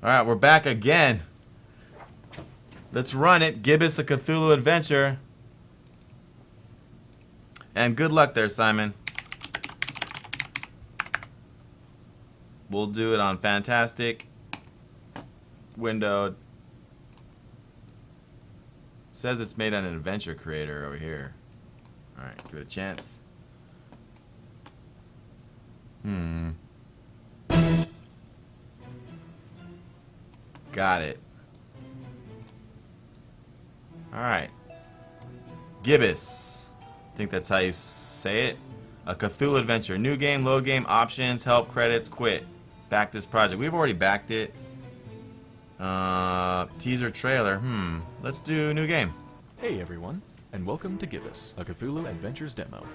Alright, we're back again. Let's run it. Gibbous, a Cthulhu adventure. And good luck there, Simon. We'll do it on Fantastic. Windowed. Says it's made on an adventure creator over here. Alright, give it a chance. Got it. Alright. Gibbous. I think that's how you say it. A Cthulhu adventure. New game, load game, options, help, credits, quit. Back this project. We've already backed it. Teaser trailer. Let's do new game. Hey everyone, and welcome to Gibbous, a Cthulhu Adventures demo.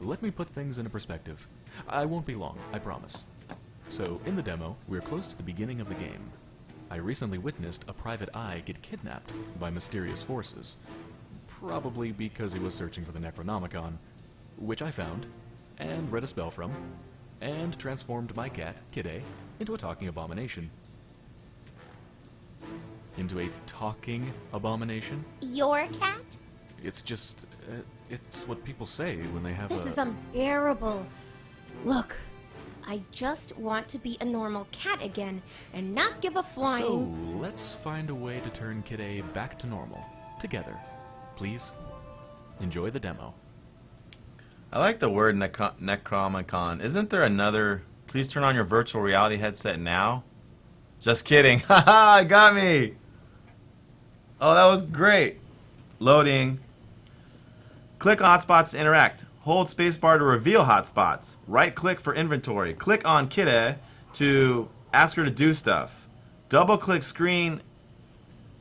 Let me put things into perspective. I won't be long, I promise. So, in the demo, we're close to the beginning of the game. I recently witnessed a private eye get kidnapped by mysterious forces. Probably because he was searching for the Necronomicon, which I found, and read a spell from, and transformed my cat, Kidde, into a talking abomination. Into a talking abomination? Your cat? It's just, it's what people say when they have This is unbearable. Look, I just want to be a normal cat again and not give a flying... So, let's find a way to turn Kidde back to normal. Together. Please, enjoy the demo. I like the word Necronomicon. Isn't there another... Please turn on your virtual reality headset now? Just kidding. Haha, got me! Oh, that was great. Loading. Click on hotspots to interact. Hold spacebar to reveal hotspots. Right-click for inventory. Click on Kidde to ask her to do stuff. Double-click screen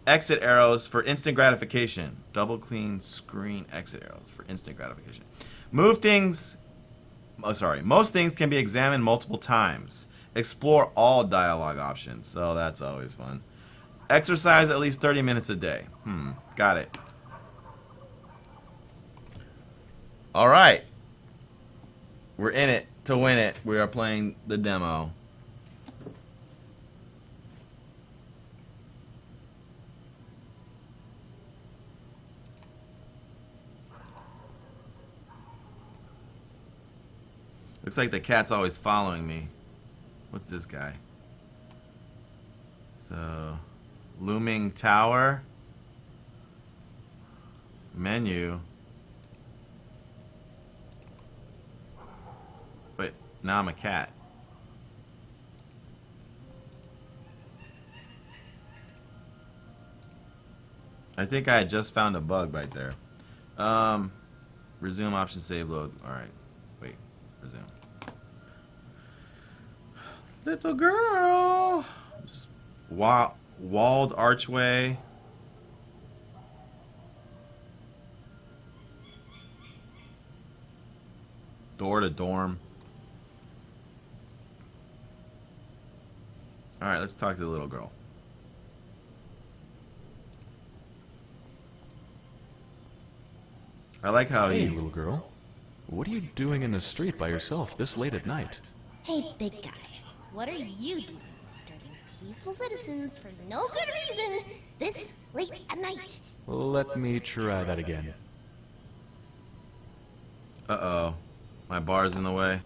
exit arrows for instant gratification. Double-click screen exit arrows for instant gratification. Most things can be examined multiple times. Explore all dialogue options. So that's always fun. Exercise at least 30 minutes a day. Got it. Alright. We're in it to win it. We are playing the demo. Looks like the cat's always following me. What's this guy? So, looming tower. Menu. Wait, now I'm a cat. I think I just found a bug right there. Resume option save load. Alright. Wait. Resume. Little girl. Just walled archway. Door to dorm. Alright, let's talk to the little girl. I like how Hey, little girl. What are you doing in the street by yourself this late at night? Hey, big guy. What are you doing disturbing peaceful citizens for no good reason this late at night? Let me try that again. Uh-oh. My bar's in the way.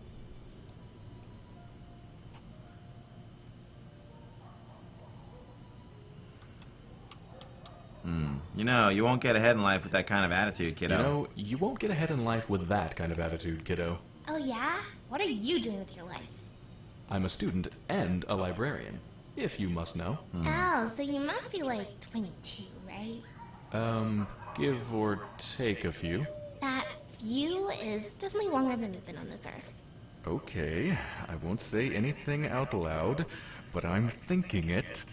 You know, you won't get ahead in life with that kind of attitude, kiddo. You know, you won't get ahead in life with that kind of attitude, kiddo. Oh yeah? What are you doing with your life? I'm a student and a librarian, if you must know. Oh, so you must be like 22, right? Give or take a few. That few is definitely longer than you've been on this earth. Okay, I won't say anything out loud, but I'm thinking it.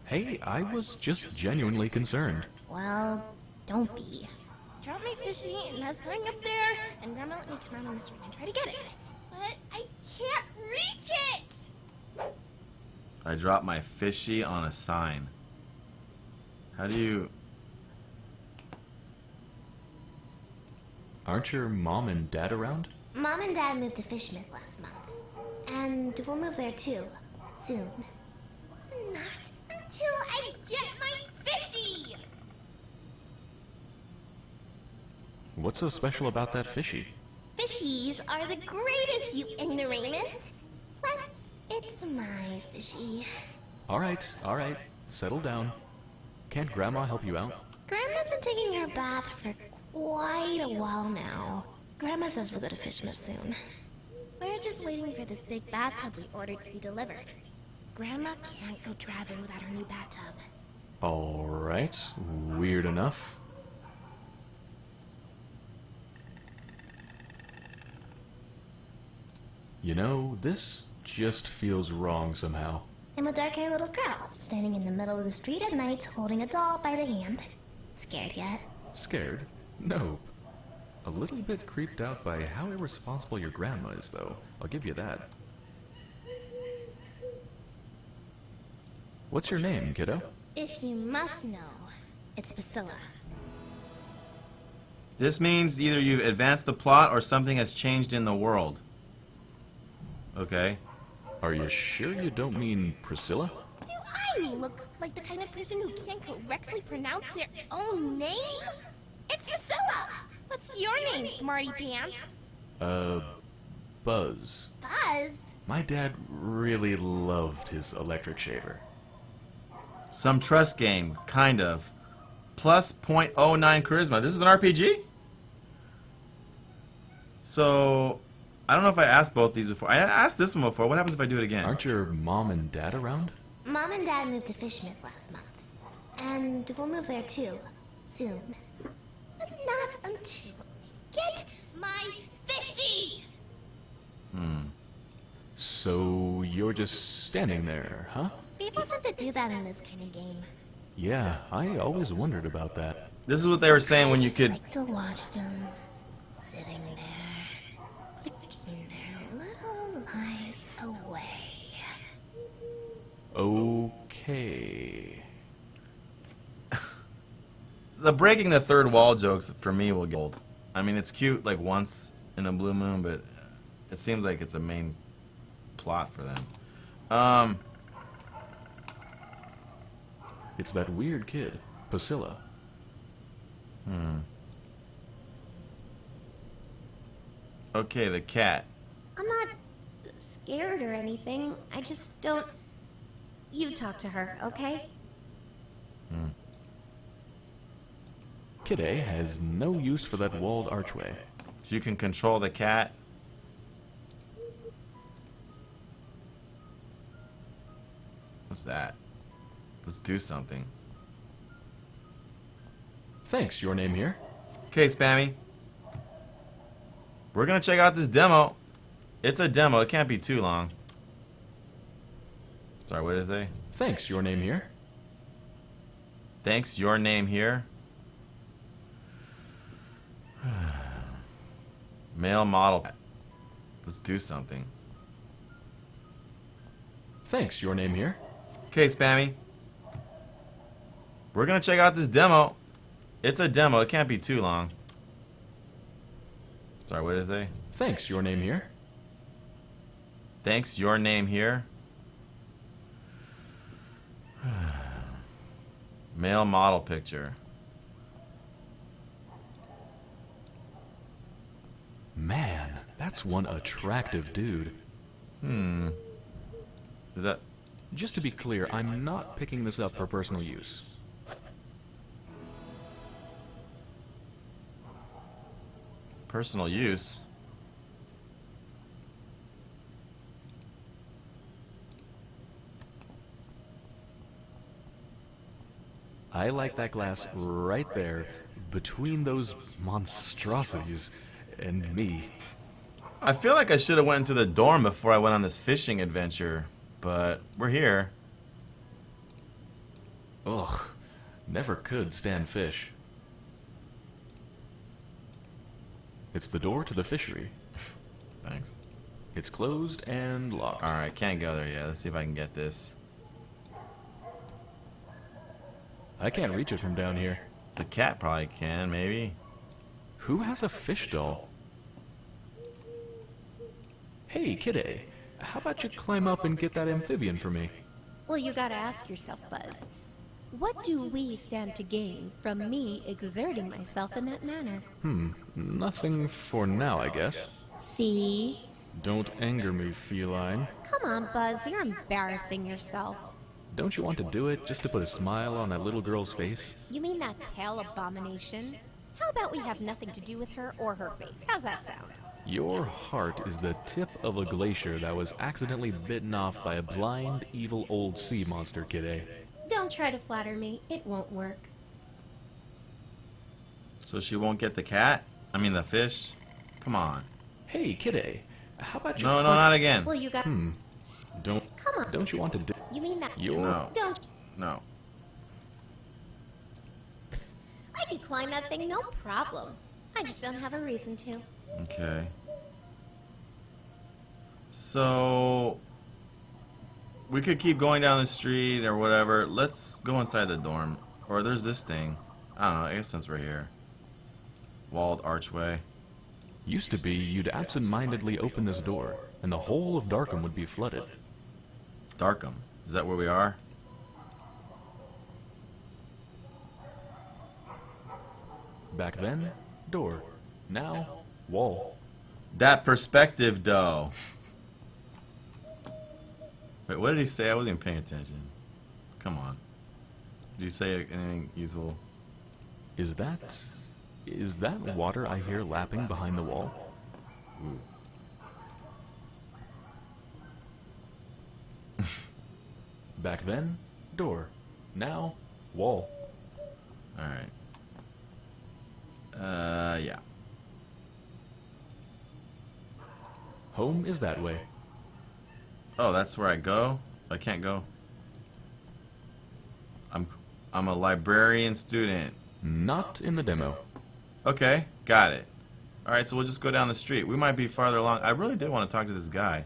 Hey, I was just genuinely concerned. Well, don't be. Drop my fishy and that's lying up there, and Grandma let me come around in this room and try to get it. But I can't reach it! I dropped my fishy on a sign. How do you... Aren't your mom and dad around? Mom and Dad moved to Fishmith last month. And we'll move there too, soon. Not until I get my fishy! What's so special about that fishy? Fishies are the greatest, you ignoramus! Plus, it's my fishy. All right. Settle down. Can't Grandma help you out? Grandma's been taking her bath for quite a while now. Grandma says we'll go to Fishmas soon. We're just waiting for this big bathtub we ordered to be delivered. Grandma can't go traveling without her new bathtub. All right. Weird enough. You know, this just feels wrong somehow. I'm a dark-haired little girl, standing in the middle of the street at night, holding a doll by the hand. Scared yet? Scared? No. A little bit creeped out by how irresponsible your grandma is, though. I'll give you that. What's your name, kiddo? If you must know, it's Priscilla. This means either you've advanced the plot or something has changed in the world. Okay. Are you sure you don't mean Priscilla? Do I look like the kind of person who can't correctly pronounce their own name? It's Priscilla! What's your name, smarty pants? Buzz. Buzz? My dad really loved his electric shaver. Some trust game, kind of. Plus .09 charisma. This is an RPG? So, I don't know if I asked both these before. I asked this one before. What happens if I do it again? Aren't your mom and dad around? Mom and Dad moved to Fishmas last month. And we'll move there too, soon. But not until I get my fishy! So you're just standing there, huh? People tend to do that in this kind of game. Yeah, I always wondered about that. This is what they were saying when you could... I like to watch them sitting there, clicking their little lies away. Okay. The breaking the third wall jokes for me will get old. I mean, it's cute like once in a blue moon, but it seems like it's a main plot for them. It's that weird kid, Priscilla. Okay, the cat. I'm not scared or anything. I just don't... You talk to her, okay? Kid A has no use for that walled archway. So you can control the cat. What's that? Let's do something. Thanks, your name here? Okay, Spammy. We're gonna check out this demo. It's a demo. It can't be too long. Sorry, what did it say? Thanks, your name here? Thanks, your name here. Male model. Let's do something. Thanks, your name here? Okay, Spammy. We're gonna check out this demo. It's a demo. It can't be too long. Sorry, what did it say? Thanks, your name here? Thanks, your name here. Male model picture. Man, that's one attractive dude. Is that... Just to be clear, I'm not picking this up for personal use. personal use? I like that glass right there, between those monstrosities and me. I feel like I should have went into the dorm before I went on this fishing adventure, but we're here. Ugh, never could stand fish. It's the door to the fishery. Thanks. It's closed and locked. Alright, can't go there yet. Let's see if I can get this. I can't reach it from down here. The cat probably can, maybe. Who has a fish doll? Hey, Kid A. how about you climb up and get that amphibian for me? Well, you gotta ask yourself, Buzz. What do we stand to gain from me exerting myself in that manner? Nothing for now, I guess. See? Don't anger me, feline. Come on, Buzz, you're embarrassing yourself. Don't you want to do it just to put a smile on that little girl's face? You mean that pale abomination? How about we have nothing to do with her or her face? How's that sound? Your heart is the tip of a glacier that was accidentally bitten off by a blind, evil old sea monster, kidday. Don't try to flatter me. It won't work. So she won't get the cat? I mean the fish? Come on. Hey, kidday, how about you... No, not again. Well, you got... Don't... Come on. Don't you want to do... You mean that... No. Don't... No. I could climb that thing, no problem. I just don't have a reason to. Okay. So... we could keep going down the street or whatever. Let's go inside the dorm. Or there's this thing. I don't know, I guess since we're here. Walled archway. Used to be you'd absent-mindedly open this door, and the whole of Darkham would be flooded. Darkham. Is that where we are? Back then, door. Now, wall. That perspective, though. Wait, what did he say? I wasn't even paying attention. Come on. Did he say anything useful? Is that water I hear lapping behind the wall? Ooh. Back then, door. Now, wall. Alright. Yeah. Home is that way. Oh, that's where I go? I can't go. I'm a librarian student. Not in the demo. Okay, got it. Alright, so we'll just go down the street. We might be farther along. I really did want to talk to this guy.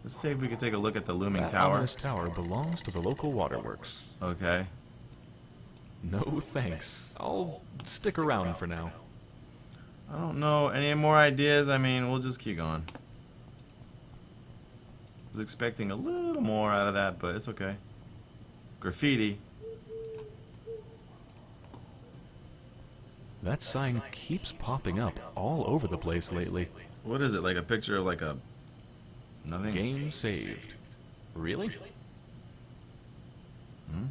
Let's see if we can take a look at the looming That tower. ominous tower belongs to the local waterworks. Okay. No thanks. I'll stick around for now. I don't know. Any more ideas? I mean, we'll just keep going. Was expecting a little more out of that, but it's okay. Graffiti. That sign keeps popping up all over the place lately. What is it? Like a picture of like a... nothing? Game saved. Really? Hmm?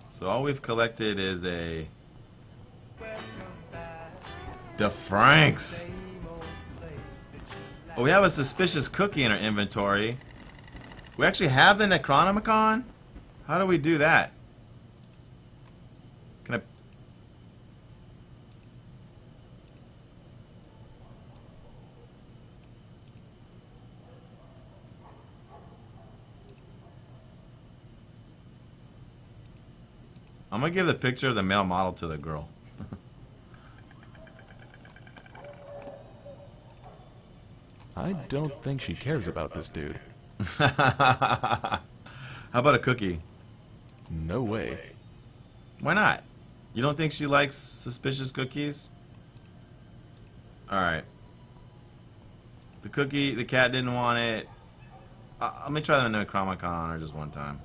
So all we've collected is a... the Franks! Oh, we have a suspicious cookie in our inventory. We actually have the Necronomicon? How do we do that? Can I... I'm gonna give the picture of the male model to the girl. I don't think she cares about this dude. How about a cookie? No way. Why not? You don't think she likes suspicious cookies? Alright. The cookie, the cat didn't want it. Let me try the Necronomicon on her just one time.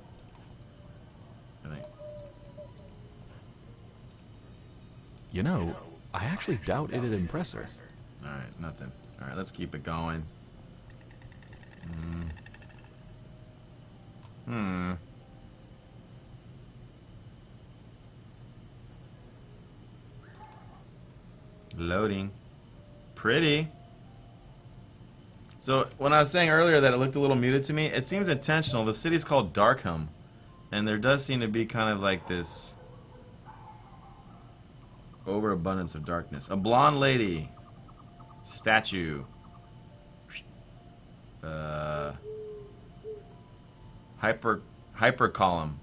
I think. You know, I actually doubt it'd impress her. Alright, nothing. Alright, let's keep it going. Loading. Pretty. So, when I was saying earlier that it looked a little muted to me, it seems intentional. The city's called Darkham. And there does seem to be kind of like this overabundance of darkness. A blonde lady. Statue. Hyper column.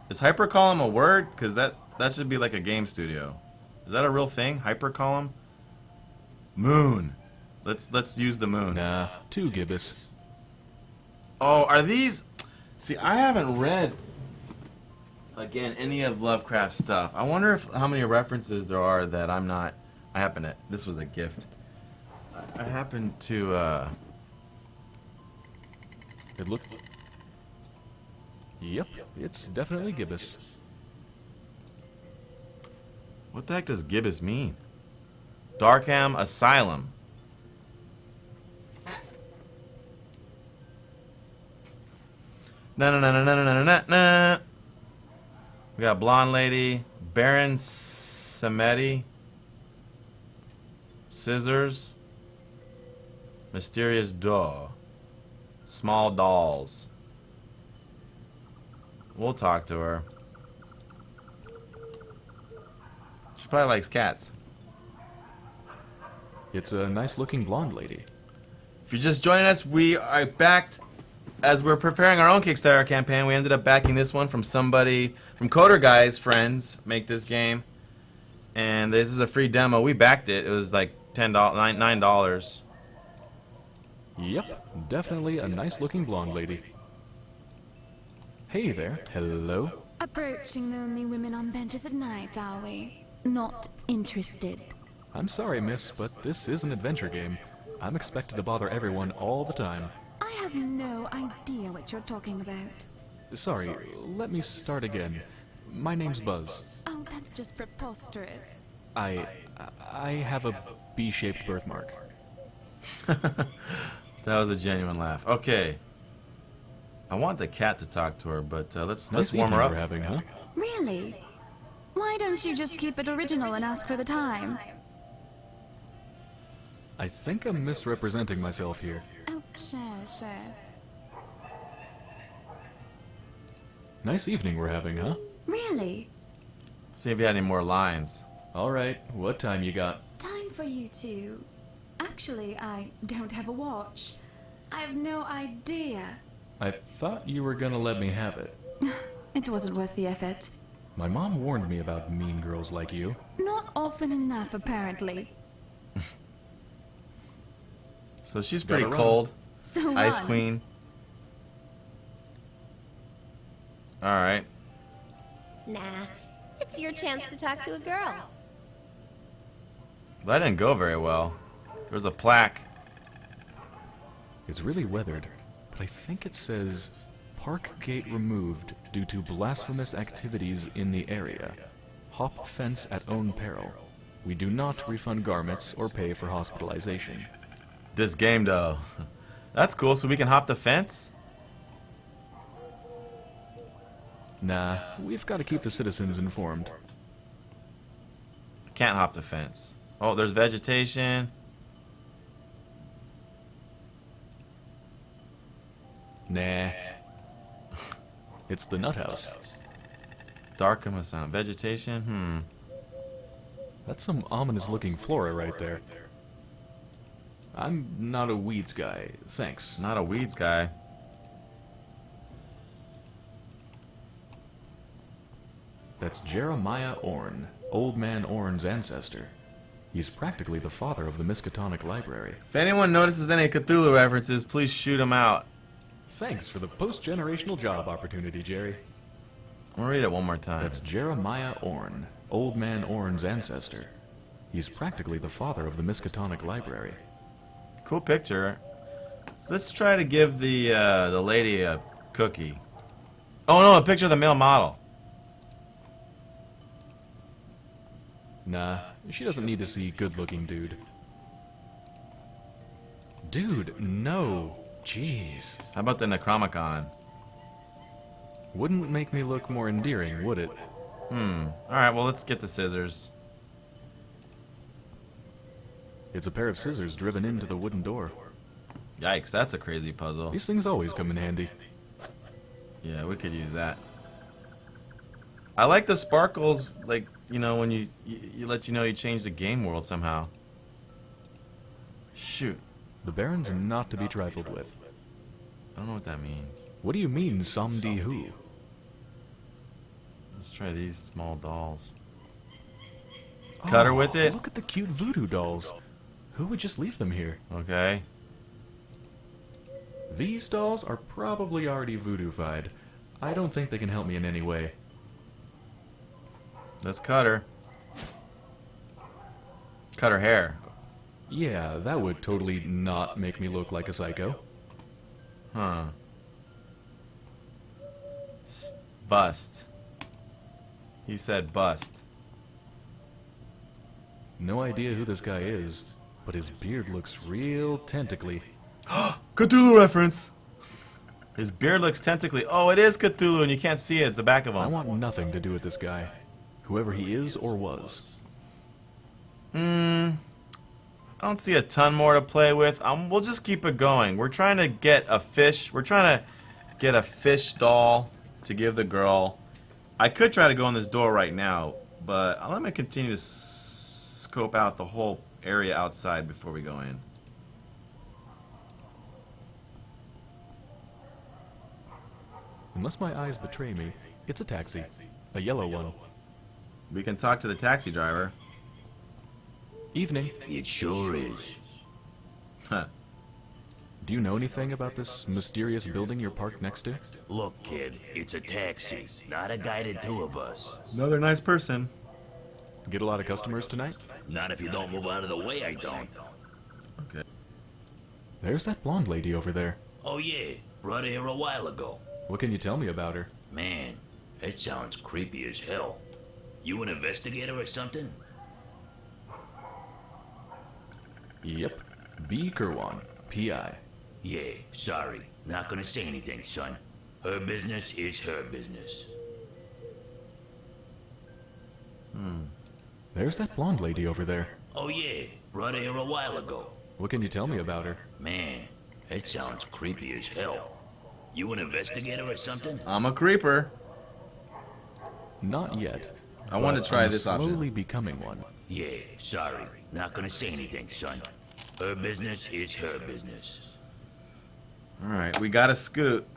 Is hyper column a word? Because that should be like a game studio. Is that a real thing? Hyper column? Moon. Let's use the moon. Nah, too gibbous. Oh, are these? See, I haven't read again any of Lovecraft's stuff. I wonder how many references there are that I'm not This was a gift. I happened to, It looked... Yep, it's definitely Gibbous. what the heck does Gibbous mean? Darkham Asylum. Na. We got Blonde Lady, Baron Samedi, Scissors, Mysterious Door, Small Dolls. We'll talk to her. She probably likes cats. It's a nice-looking blonde lady. If you're just joining us, we are backed. As we're preparing our own Kickstarter campaign, we ended up backing this one from somebody, from Coder Guy's friends, make this game. And this is a free demo. We backed it. It was like $9. Yep, definitely a nice-looking blonde lady. Hey there, hello. Approaching lonely women on benches at night, are we? Not interested. I'm sorry, miss, but this is an adventure game. I'm expected to bother everyone all the time. I have no idea what you're talking about. Sorry, let me start again. My name's Buzz. Oh, that's just preposterous. I have a B-shaped birthmark. That was a genuine laugh. Okay. I want the cat to talk to her, but let's Nice warm her evening up. we're having, huh? Really? Why don't you just keep it original and ask for the time? I think I'm misrepresenting myself here. Oh, sure. Nice evening we're having, huh? Really? See if you had any more lines. Alright, what time you got? Time for you two. Actually, I don't have a watch. I have no idea. I thought you were gonna let me have it. It wasn't worth the effort. My mom warned me about mean girls like you. Not often enough, apparently. So she's pretty Gotta run. cold. So Ice run. Queen. Alright. Nah, it's your chance to talk to a girl. That didn't go very well. There was a plaque. It's really weathered, but I think it says park gate removed due to blasphemous activities in the area. Hop fence at own peril. We do not refund garments or pay for hospitalization. This game, though. That's cool, so we can hop the fence? Nah, we've got to keep the citizens informed. Can't hop the fence. Oh, there's vegetation. Nah. It's the nut house. Darkham Asylum. Vegetation? That's some ominous looking flora right there. I'm not a weeds guy, thanks. Not a weeds guy. That's Jeremiah Orn, Old Man Orn's ancestor. He's practically the father of the Miskatonic Library. If anyone notices any Cthulhu references, please shoot them out. Thanks for the post-generational job opportunity, Jerry. I'll read it one more time. That's Jeremiah Orn, Old Man Orn's ancestor. He's practically the father of the Miskatonic Library. Cool picture. So let's try to give the lady a cookie. Oh no, a picture of the male model. Nah, she doesn't need to see good-looking dude. Dude, no. Jeez. How about the Necromicon? Wouldn't make me look more endearing, would it? Alright, well let's get the scissors. It's a pair of scissors driven into the wooden door. Yikes, that's a crazy puzzle. These things always come in handy. Yeah, we could use that. I like the sparkles, like, you know, when you let you know you changed the game world somehow. Shoot. The Baron's not to be trifled with. I don't know what that means. What do you mean, Somdi who? Let's try these small dolls. Cut her with it? Look at the cute voodoo dolls. Who would just leave them here? Okay. These dolls are probably already voodoofied. I don't think they can help me in any way. Let's cut her. Cut her hair. Yeah, that would totally not make me look like a psycho. Huh. Bust. He said bust. No idea who this guy is, but his beard looks real tentacly. Cthulhu reference. His beard looks tentacly. Oh, it is Cthulhu, and you can't see it. It's the back of him. I want nothing to do with this guy, whoever he is or was. I don't see a ton more to play with. We'll just keep it going. We're trying to get a fish. We're trying to get a fish doll to give the girl. I could try to go in this door right now, but let me continue to scope out the whole area outside before we go in. Unless my eyes betray me, it's a taxi. A yellow one. We can talk to the taxi driver. Evening. It sure is. Huh. Do you know anything about this mysterious building you're parked next to? Look, kid, it's a taxi, not a guided tour bus. Another nice person. Get a lot of customers tonight? Not if you don't move out of the way, I don't. Okay. There's that blonde lady over there. Oh yeah, brought her here a while ago. What can you tell me about her? Man, that sounds creepy as hell. You an investigator or something? Yep. B. Kerwan, P.I. Yeah, sorry. Not gonna say anything, son. Her business is her business. There's that blonde lady over there. Oh yeah, brought her here a while ago. What can you tell me about her? Man, that sounds creepy as hell. You an investigator or something? I'm a creeper. Not yet. I want to but try I'm this slowly option. becoming one. Yeah, sorry. Not gonna say anything, son. Her business is her business. Alright, we got a scoot.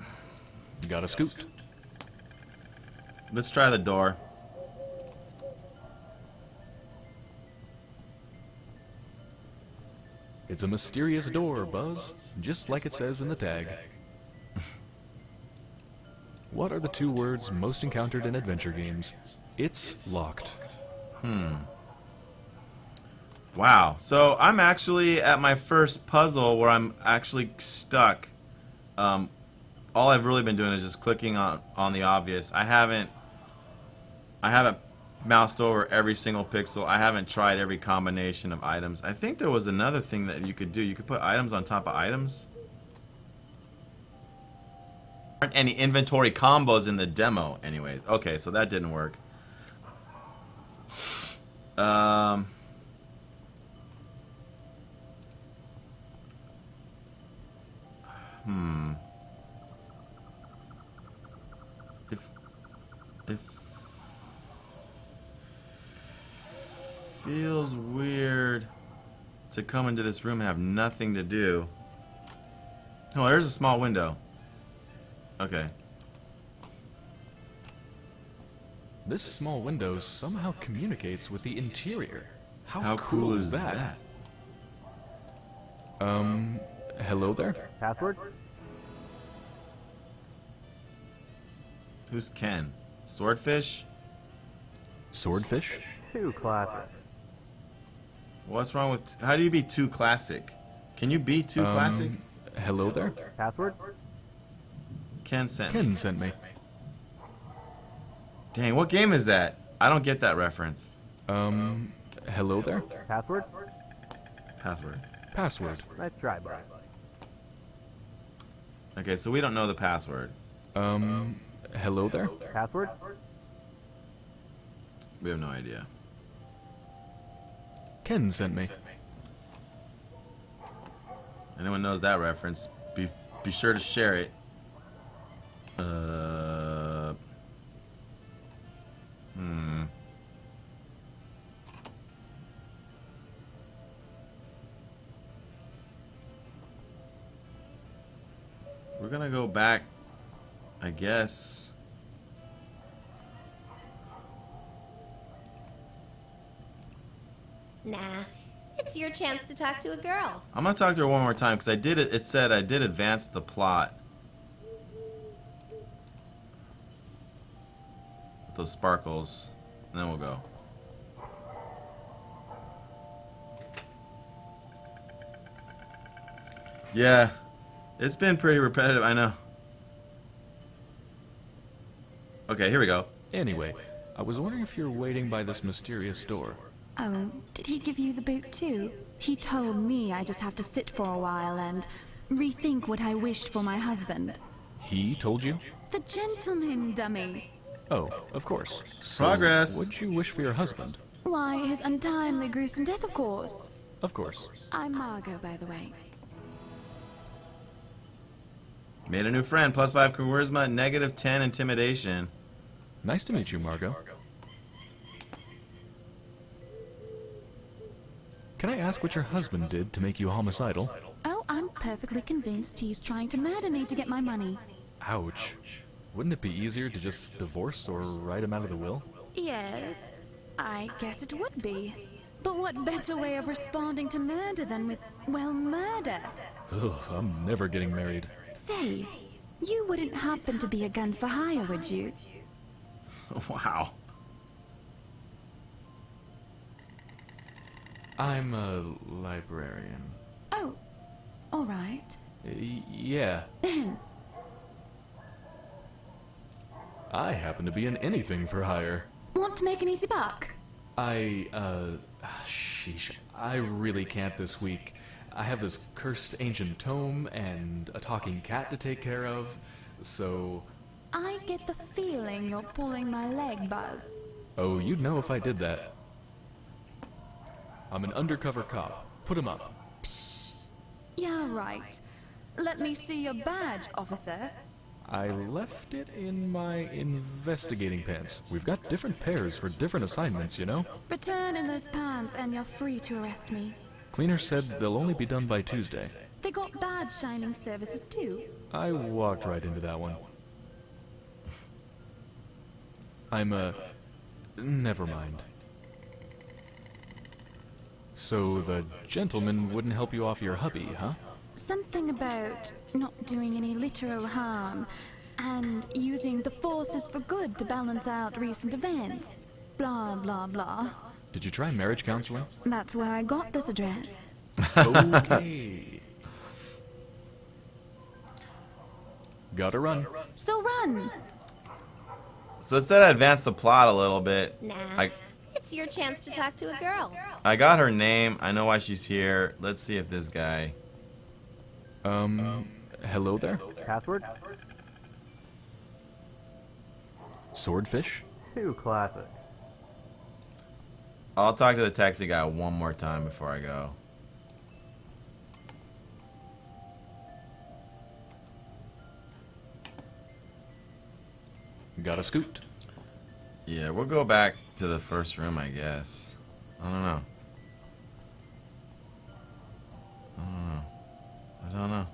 Got a scoot. Let's try the door. It's a mysterious door, Buzz, just like it says in the tag. What are the two words most encountered in adventure games? It's locked. Wow. So I'm actually at my first puzzle where I'm actually stuck. All I've really been doing is just clicking on the obvious. I haven't moused over every single pixel. I haven't tried every combination of items. I think there was another thing that you could do. You could put items on top of items. There aren't any inventory combos in the demo anyways. Okay, so that didn't work. It feels weird to come into this room and have nothing to do. Oh, there's a small window. Okay. This small window somehow communicates with the interior. How cool is that? Hello there? Password? Who's Ken? Swordfish? Swordfish? Too classic. What's wrong with... How do you be too classic? Can you be too classic? Hello there? Password? Ken sent me. Ken sent me. Dang, what game is that? I don't get that reference. Hello there? Password? Password. Password. Nice try, bud. Okay, so we don't know the password. Hello there? Password? We have no idea. Ken sent me. Anyone knows that reference, be sure to share it. We're gonna go back, I guess. Nah, it's your chance to talk to a girl. I'm gonna talk to her one more time because I did it. It said I did advance the plot. With those sparkles, and then we'll go. Yeah, it's been pretty repetitive, I know. Okay, here we go. Anyway, I was wondering if you're waiting by this mysterious door. Oh, did he give you the boot too? He told me I just have to sit for a while and rethink what I wished for my husband. He told you? The gentleman, dummy. Oh, of course. So, Progress. what'd you wish for your husband? Why, his untimely, gruesome death, of course. Of course. I'm Margot, by the way. Made a new friend. +5 charisma, -10 intimidation. Nice to meet you, Margot. Can I ask what your husband did to make you homicidal? Oh, I'm perfectly convinced he's trying to murder me to get my money. Ouch. Wouldn't it be easier to just divorce or write him out of the will? Yes, I guess it would be. But what better way of responding to murder than with, well, murder? Ugh, I'm never getting married. Say, you wouldn't happen to be a gun for hire, would you? Wow. I'm a librarian. Oh, all right. Yeah. Then, I happen to be in anything for hire. want to make an easy buck? Sheesh. I really can't this week. I have this cursed ancient tome and a talking cat to take care of, so... I get the feeling you're pulling my leg, Buzz. Oh, you'd know if I did that. I'm an undercover cop. Put him up. Yeah, right. Let me see your badge, officer. I left it in my investigating pants. We've got different pairs for different assignments, you know? Return in those pants and you're free to arrest me. Cleaner said they'll only be done by Tuesday. They got badge shining services too. I walked right into that one. Never mind. So the gentleman wouldn't help you off your hubby, huh? Something about not doing any literal harm and using the forces for good to balance out recent events. Blah, blah, blah. Did you try marriage counseling? That's where I got this address. Okay. Gotta run. So run! So instead, I advanced the plot a little bit. Nah. I It's your chance to talk to a girl. got her name. I know why she's here. Let's see if this guy... Hello there? Password? Swordfish? Too classic. I'll talk to the taxi guy one more time before I go. Got a scoot. Yeah, we'll go back to the first room, I guess. I don't know. I don't know. I don't know.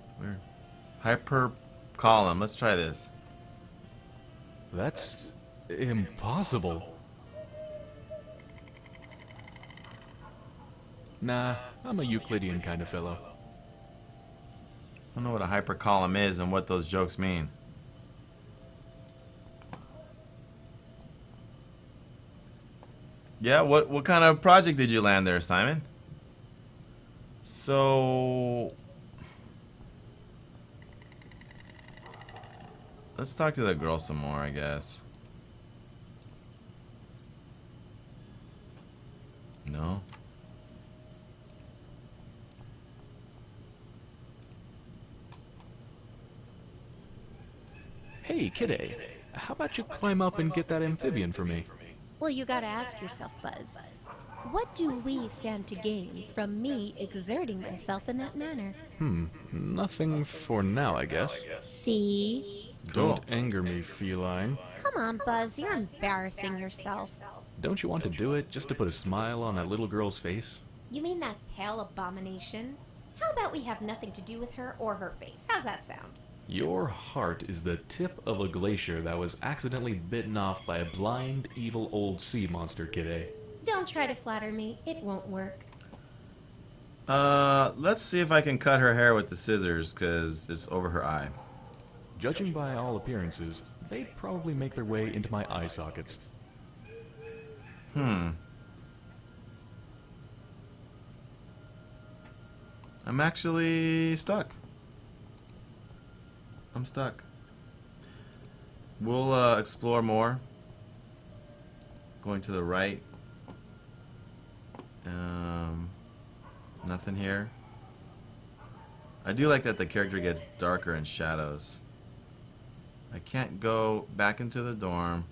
It's weird. Hyper column. Let's try this. That's impossible. Nah, I'm a Euclidean kind of fellow. I don't know what a hyper column is and what those jokes mean. Yeah, what kind of project did you land there, Simon? So let's talk to the girl some more, I guess. No? Hey, kidday, how about you climb up and get that amphibian for me? Well, you gotta ask yourself, Buzz. What do we stand to gain from me exerting myself in that manner? Nothing for now, I guess. See? Don't anger me, feline. Come on, Buzz, you're embarrassing yourself. Don't you want to do it just to put a smile on that little girl's face? You mean that pale abomination? How about we have nothing to do with her or her face? How's that sound? Your heart is the tip of a glacier that was accidentally bitten off by a blind, evil old sea monster, kidday. Don't try to flatter me. It won't work. Let's see if I can cut her hair with the scissors, because it's over her eye. Judging by all appearances, they'd probably make their way into my eye sockets. I'm actually stuck. I'm stuck. We'll explore more. Going to the right. Nothing here. I do like that the character gets darker in shadows. I can't go back into the dorm.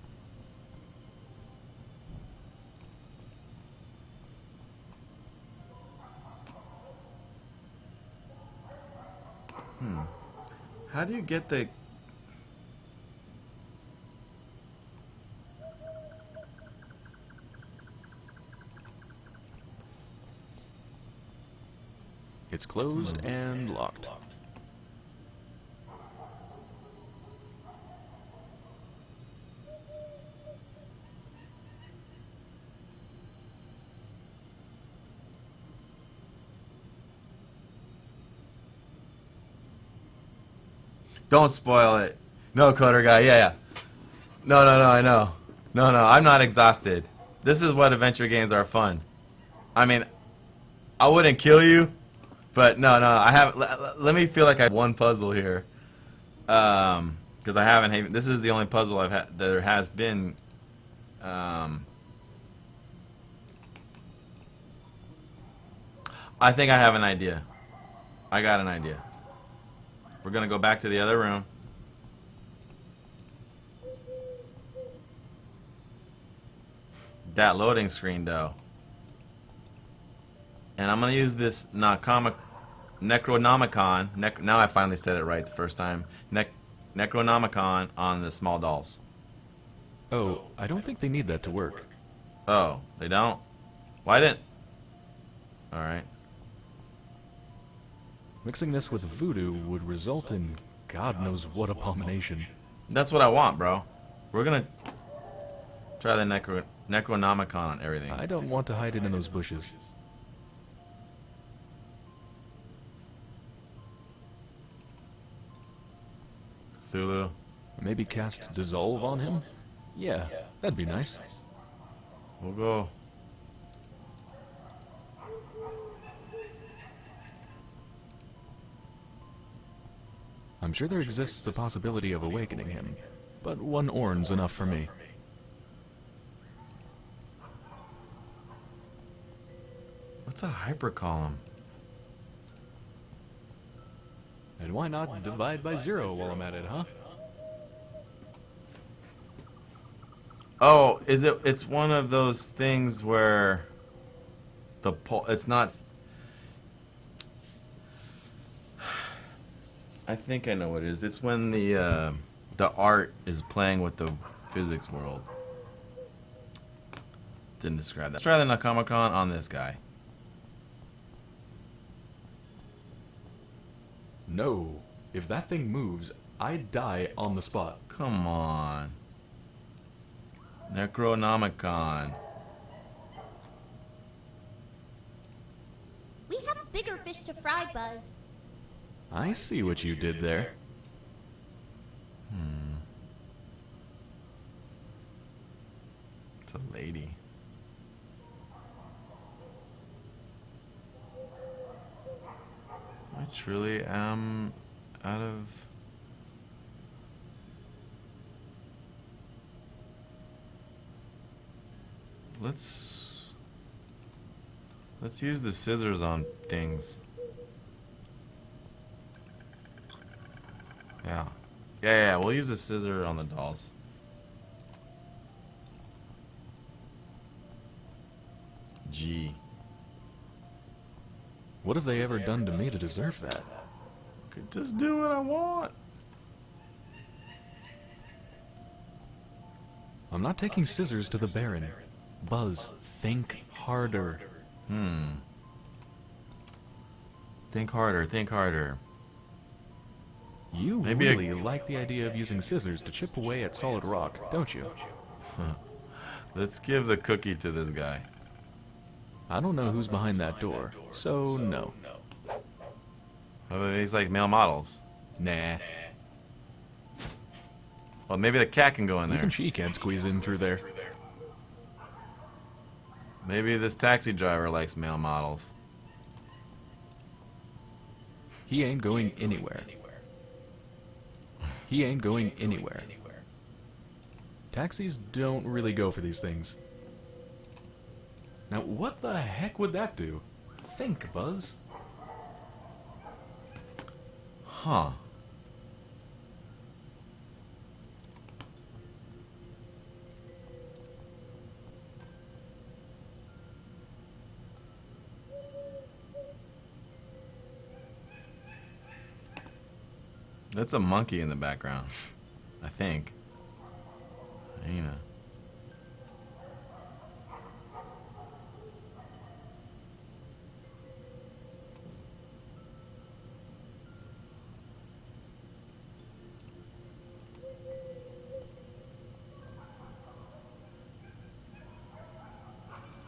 How do you get the... It's closed and locked. Don't spoil it. No, Coder Guy. Yeah. No, I know. No, I'm not exhausted. This is what adventure games are fun. I mean, I wouldn't kill you, but no, I have. Let me feel like I have one puzzle here, because I haven't. This is the only puzzle I've had. There has been. I think I have an idea. I got an idea. We're gonna go back to the other room. That loading screen, though. And I'm gonna use this Necronomicon. Now I finally said it right the first time. Necronomicon on the small dolls. Oh, I don't think they need that to work. Oh, they don't? Why didn't? Alright. Mixing this with voodoo would result in God knows what abomination. That's what I want, bro. We're gonna try the Necronomicon on everything. I don't want to hide it in those bushes. Cthulhu. Maybe cast Dissolve on him? Yeah, that'd be nice. We'll go. I'm sure there exists the possibility of awakening him, but one Orn's enough for me. What's a hypercolumn? And why not divide by 0 while I'm at it, huh? Oh, is it? It's one of those things where it's not. I think I know what it is. It's when the art is playing with the physics world. Didn't describe that. Let's try the Necronomicon on this guy. No. If that thing moves, I'd die on the spot. Come on. Necronomicon. We have bigger fish to fry, Buzz. I see what you did there. It's a lady. I truly am out of... Let's use the scissors on things. Yeah, we'll use the scissor on the dolls. G. What have they ever done to me to deserve that? Could just do what I want. I'm not taking scissors to the Baron. Buzz, think harder. Think harder. You Maybe really like the idea of using scissors to chip away at solid rock, don't you? Let's give the cookie to this guy. I don't know who's behind that door, so no. He's like male models. Nah. Well, maybe the cat can go in there. Even she can't squeeze in through there. Maybe this taxi driver likes male models. He ain't going anywhere. He ain't going anywhere. Taxis don't really go for these things. Now, what the heck would that do? Think, Buzz. Huh. That's a monkey in the background, I think. Hyena.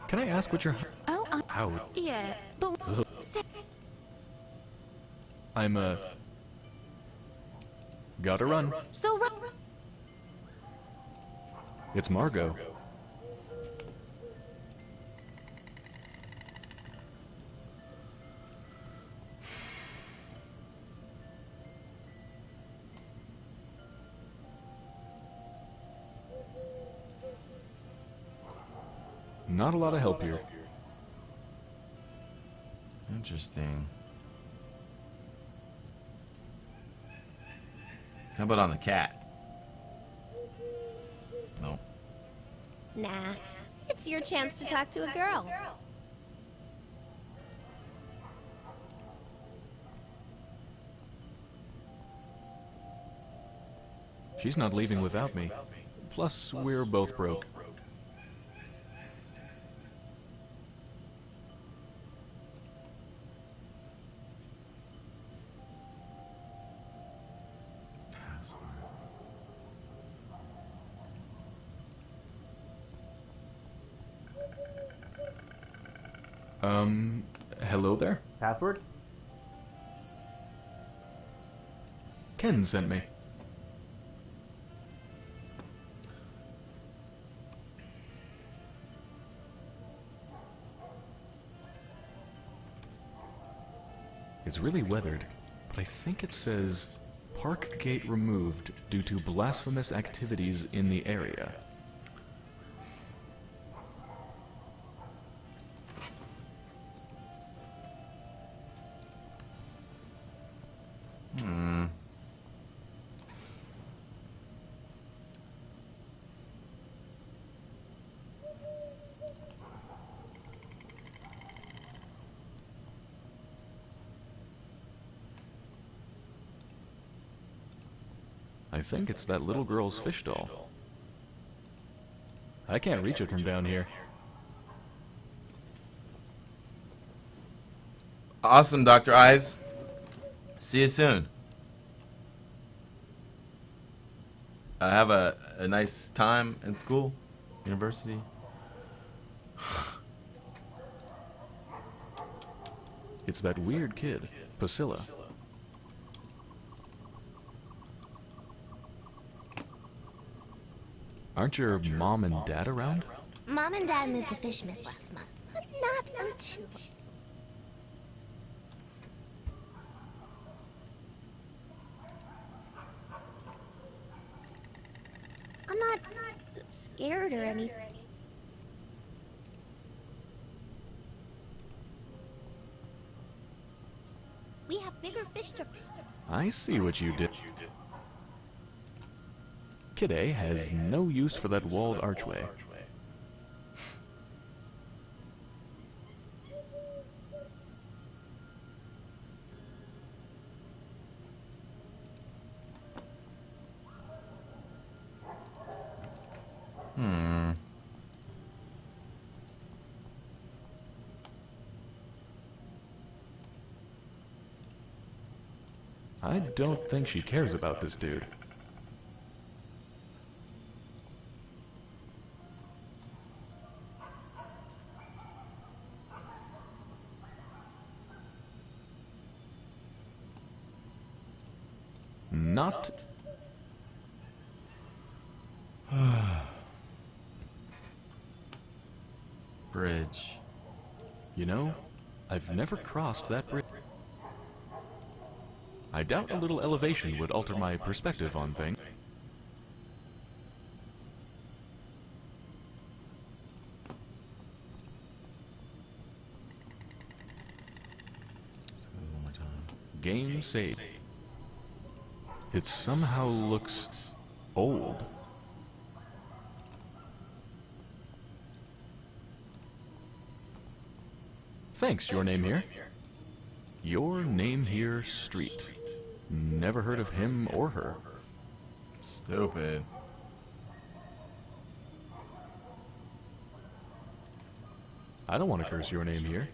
Can I ask what you're... Oh, Ow. yeah, but Ugh. I'm, Gotta run. so It's Margot. Not a lot of help here. Interesting. How about on the cat? No. Nah, it's your chance to talk to a girl. She's not leaving without me. Plus, we're both broke. Hello there? Password? Ken sent me. It's really weathered, but I think it says park gate removed due to blasphemous activities in the area. I think it's that little girl's fish doll. I can't reach it from down here. Awesome, Dr. Eyes. See you soon. Have a nice time in school, university. It's that weird kid, Priscilla. Aren't your mom and dad around? Mom and Dad moved to Fishmith last month, but not until... I'm not scared or anything. We have bigger fish to... I see what you did. Kid A has no use for that walled archway. I don't think she cares about this dude. Not... Bridge. You know, I've never crossed that bridge. I doubt a little elevation would alter my perspective on things. One more time. Game saved. It somehow looks old. Thanks, your name here. Your name here, Street. Never heard of him or her. Stupid. I don't want to curse your name here.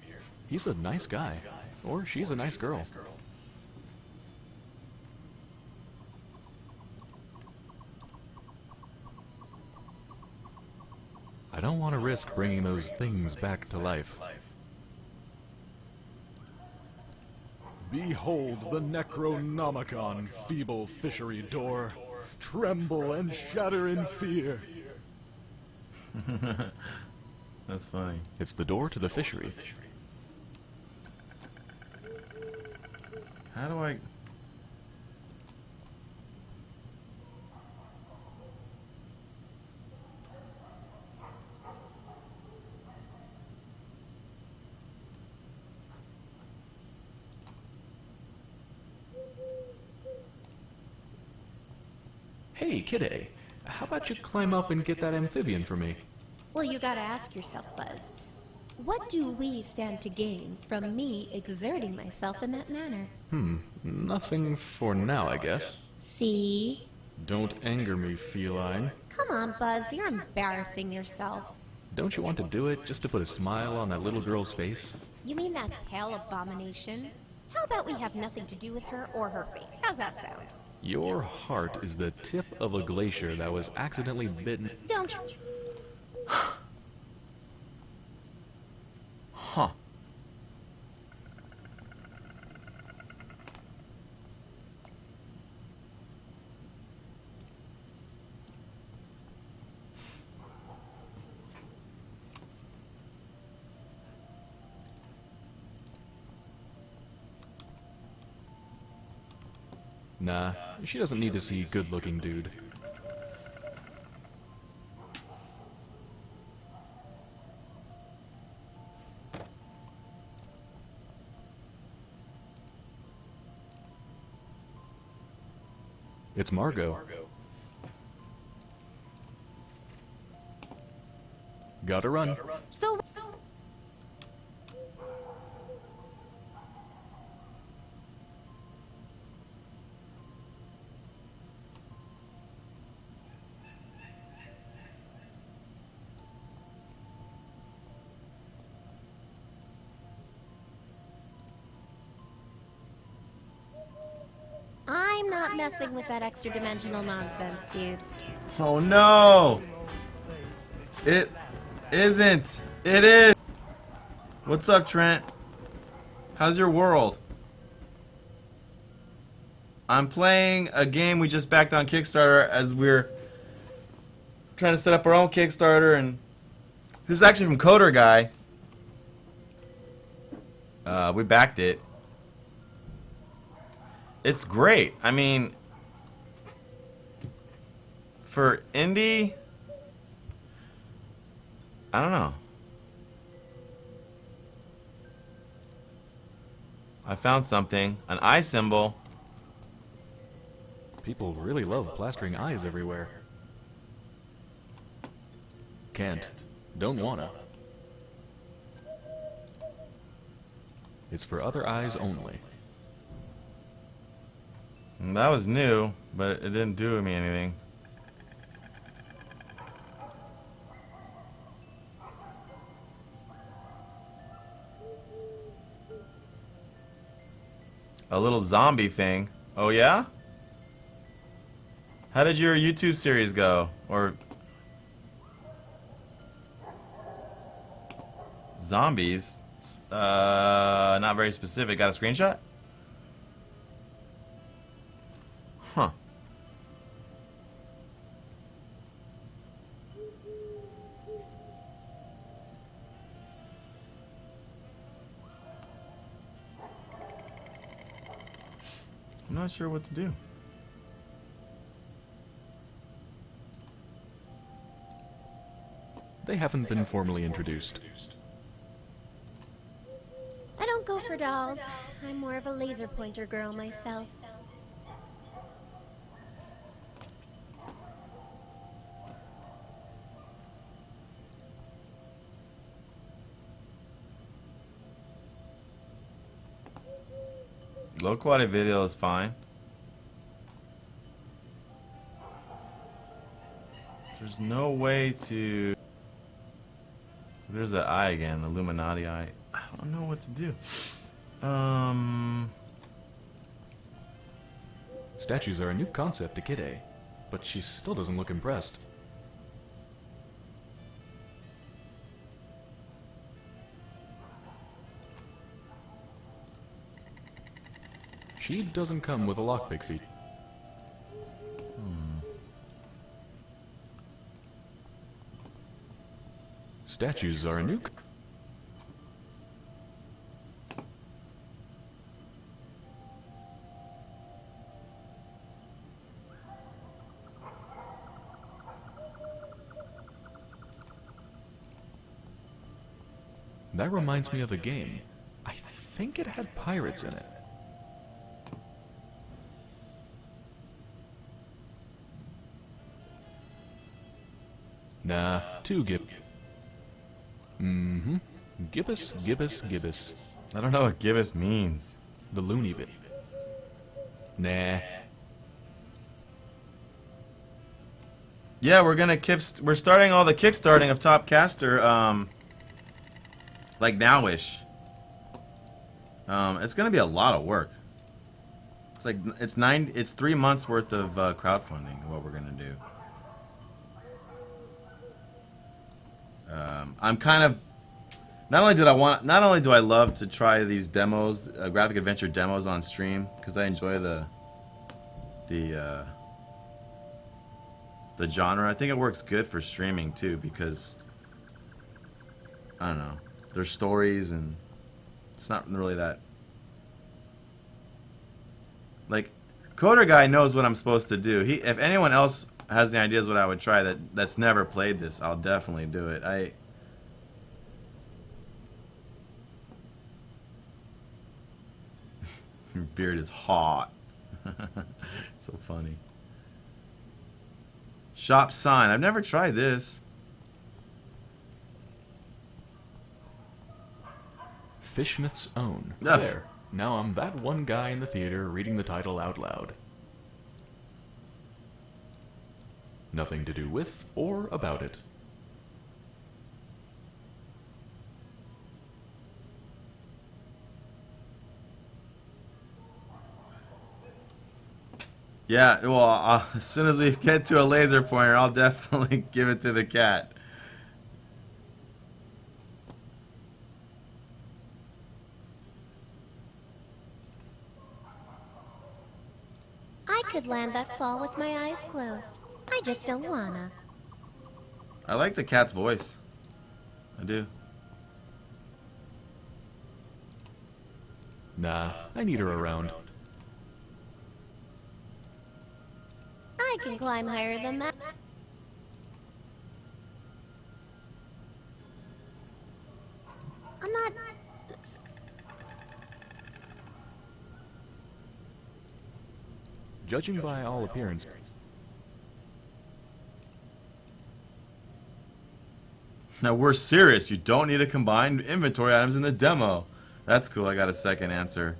He's a nice guy. Or she's a nice girl. I don't want to risk bringing those things back to life. Behold the Necronomicon, feeble fishery door. Tremble and shatter in fear. That's funny. It's the door to the fishery. How do I... Hey, Kidday, how about you climb up and get that amphibian for me? Well, you gotta ask yourself, Buzz. What do we stand to gain from me exerting myself in that manner? Nothing for now, I guess. See? Don't anger me, feline. Come on, Buzz, you're embarrassing yourself. Don't you want to do it just to put a smile on that little girl's face? You mean that pale abomination? How about we have nothing to do with her or her face? How's that sound? Your heart is the tip of a glacier that was accidentally bitten. Don't you? Huh. Nah, she doesn't need to see good-looking dude. It's Margot. Gotta run. So... I'm not messing with that extra-dimensional nonsense, dude. Oh no! It isn't. It is. What's up, Trent? How's your world? I'm playing a game we just backed on Kickstarter as we're trying to set up our own Kickstarter, and this is actually from Coder Guy. We backed it. It's great. I mean, for indie, I don't know. I found something. An eye symbol. People really love plastering eyes everywhere. Can't. Don't wanna. It's for other eyes only. That was new, but it didn't do me anything. A little zombie thing. Oh yeah? How did your YouTube series go? Or zombies? Not very specific. Got a screenshot? Huh. I'm not sure what to do. They haven't been formally introduced. I don't go for dolls. I'm more of a laser pointer girl myself. Low quality video is fine. There's no way to... There's that eye again, Illuminati eye. I don't know what to do. Statues are a new concept to Kid A, but she still doesn't look impressed. She doesn't come with a lockpick feat. Statues are a new... That reminds me of a game. I think it had pirates in it. Nah, too Gibbous. Mm-hmm. Gibbous, Gibbous, Gibbous. I don't know what Gibbous means. The loony bit. Nah. Yeah, we're starting all the kickstarting of Top Caster, like nowish. It's gonna be a lot of work. It's 3 months worth of crowdfunding. What we're gonna do. I'm kind of not only do I love to try these demos, graphic adventure demos on stream, because I enjoy the genre. I think it works good for streaming too, because I don't know, there's stories and it's not really that, like, Coder Guy knows what I'm supposed to do. If anyone else has any ideas what I would try that's never played this, I'll definitely do it. Your beard is hot. So funny. Shop sign. I've never tried this. Fishmith's Own. Ugh. There. Now I'm that one guy in the theater reading the title out loud. Nothing to do with or about it. Yeah, well, as soon as we get to a laser pointer, I'll definitely give it to the cat. I could land that fall with my eyes closed. I just don't wanna. I like the cat's voice. I do. Nah, I need her around. I can climb higher than that. I'm not... Judging by all appearance, Now we're serious. You don't need to combine inventory items in the demo. That's cool. I got a second answer.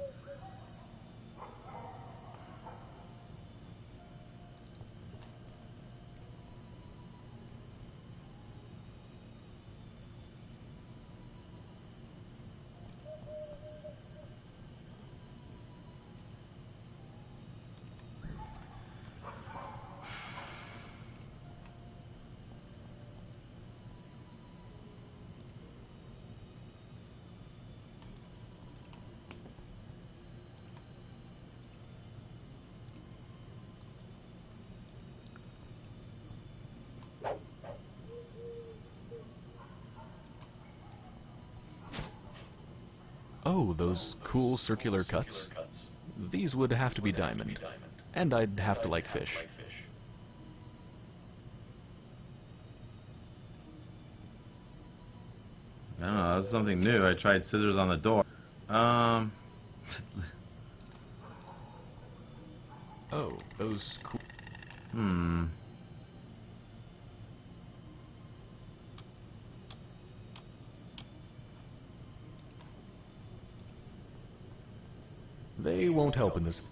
Oh, those cool circular cuts? These would have to be diamond. And I'd have to like fish. I don't know, that was something new. I tried scissors on the door. Oh, those cool... They won't help in this.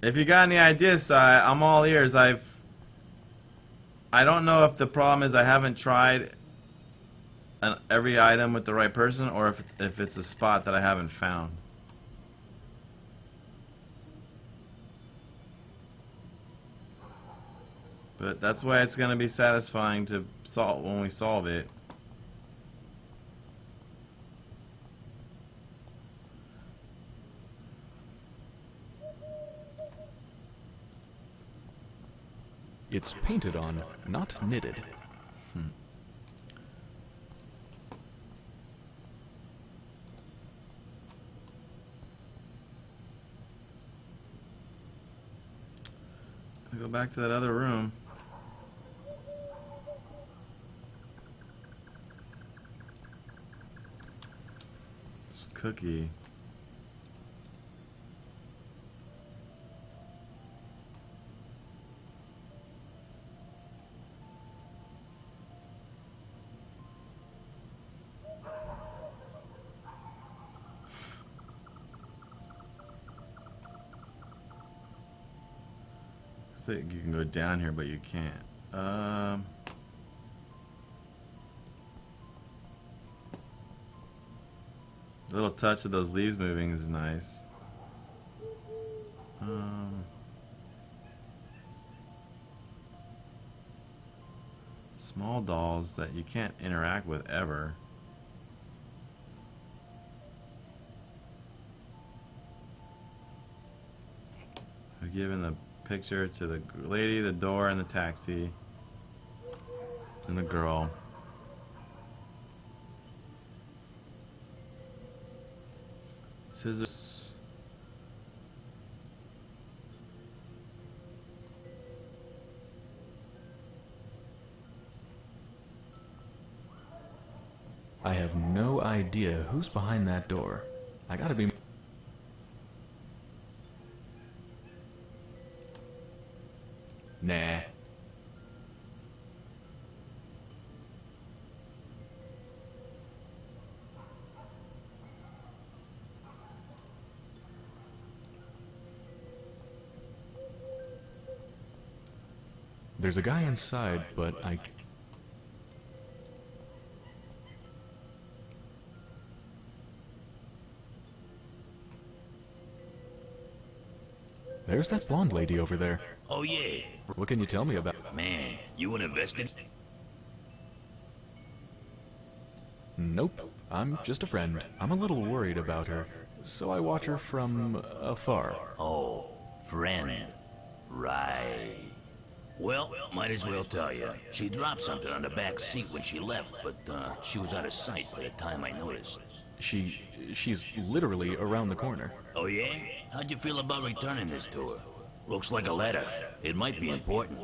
If you got any ideas, I'm all ears. I don't know if the problem is I haven't tried every item with the right person, or if it's a spot that I haven't found. But that's why it's gonna be satisfying to solve when we solve it. It's painted on, not knitted. I go back to that other room. This cookie. So you can go down here, but you can't. The little touch of those leaves moving is nice. Small dolls that you can't interact with ever. I've given the picture to the lady, the door, and the taxi, and the girl. Scissors. I have no idea who's behind that door. I gotta be... Nah. There's a guy inside, but There's that blonde lady over there. Oh, yeah. What can you tell me about... Man, you an invested? Nope. I'm just a friend. I'm a little worried about her, so I watch her from afar. Oh, friend. Right. Well, might as well tell you. She dropped something on the back seat when she left, but she was out of sight by the time I noticed. She's literally around the corner. Oh, yeah? How'd you feel about returning this to her? Looks like a letter. It might be important.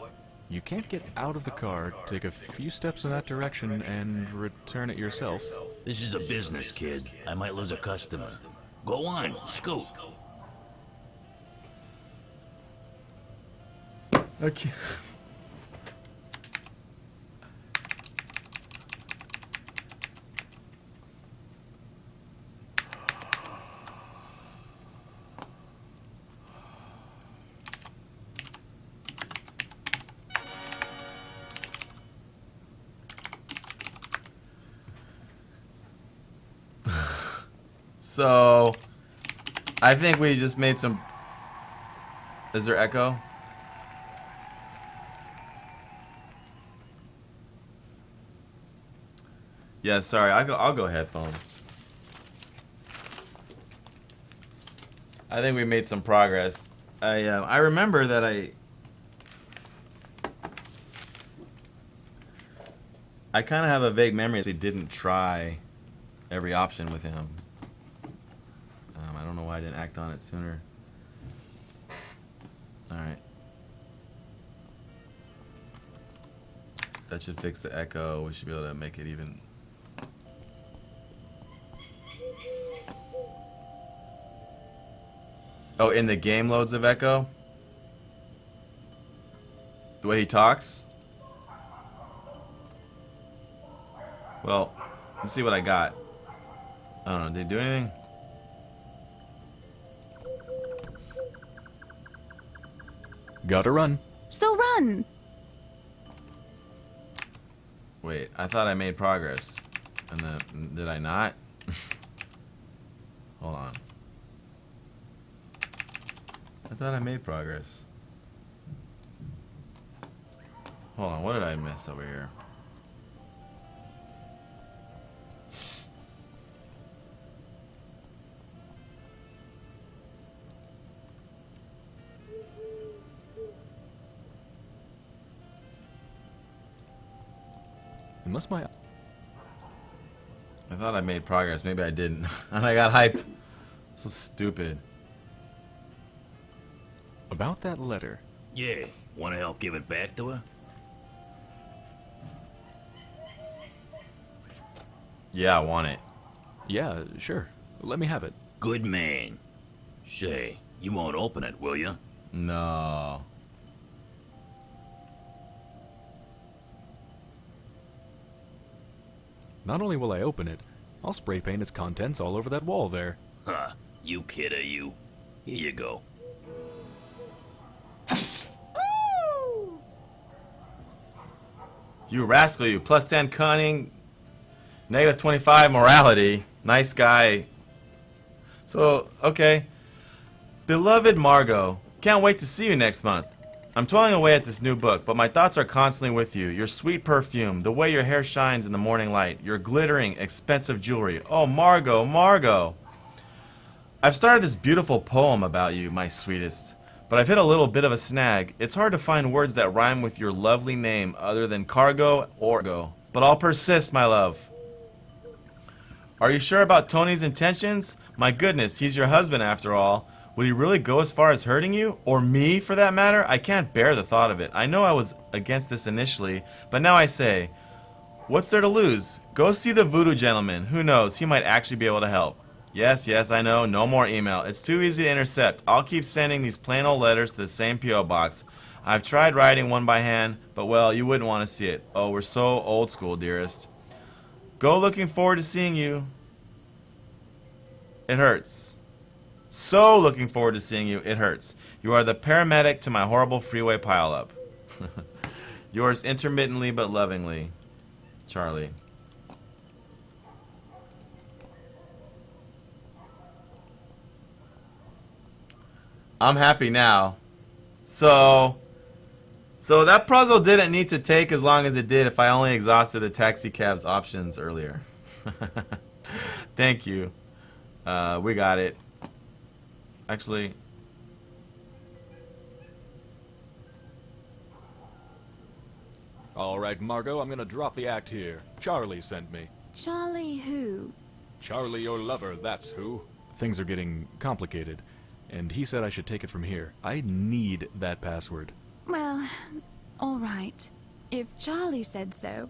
You can't get out of the car, take a few steps in that direction, and return it yourself. This is a business, kid. I might lose a customer. Go on, scoot. Okay. So, I think we just made some... Is there echo? Yeah, sorry. I'll go headphones. I think we made some progress. I remember that I kind of have a vague memory that we didn't try every option with him. I don't know why I didn't act on it sooner. Alright. That should fix the echo. We should be able to make it even... Oh, in the game loads of echo? The way he talks? Well, let's see what I got. I don't know, did he do anything? Gotta run. So run! Wait, I thought I made progress. And then, did I not? Hold on. I thought I made progress. Hold on, what did I miss over here? Unless my... I thought I made progress. Maybe I didn't. And I got hype. So stupid. About that letter. Yeah, want to help give it back to her? Yeah, I want it. Yeah, sure. Let me have it. Good man. Say, you won't open it, will you? No. Not only will I open it, I'll spray paint its contents all over that wall there. Huh, you kidder, you. Here you go. You rascal, you. Plus 10 cunning. Negative 25 morality. Nice guy. So, okay. Beloved Margot, can't wait to see you next month. I'm toiling away at this new book, but my thoughts are constantly with you. Your sweet perfume, the way your hair shines in the morning light, your glittering, expensive jewelry. Oh, Margot, Margot. I've started this beautiful poem about you, my sweetest, but I've hit a little bit of a snag. It's hard to find words that rhyme with your lovely name other than cargo or go. But I'll persist, my love. Are you sure about Tony's intentions? My goodness, he's your husband after all. Would he really go as far as hurting you? Or me, for that matter? I can't bear the thought of it. I know I was against this initially, but now I say, what's there to lose? Go see the voodoo gentleman. Who knows? He might actually be able to help. Yes, I know. No more email. It's too easy to intercept. I'll keep sending these plain old letters to the same P.O. box. I've tried writing one by hand, but well, you wouldn't want to see it. Oh, we're so old school, dearest. Go looking forward to seeing you. It hurts. So looking forward to seeing you. It hurts. You are the paramedic to my horrible freeway pileup. Yours intermittently but lovingly, Charlie. I'm happy now. So that puzzle didn't need to take as long as it did if I only exhausted the taxi cab's options earlier. Thank you. We got it. Actually, All right, Margot, I'm gonna drop the act here. Charlie sent me. Charlie who? Charlie, your lover, that's who. Things are getting complicated, and he said I should take it from here. I need that password. Well, all right. If Charlie said so.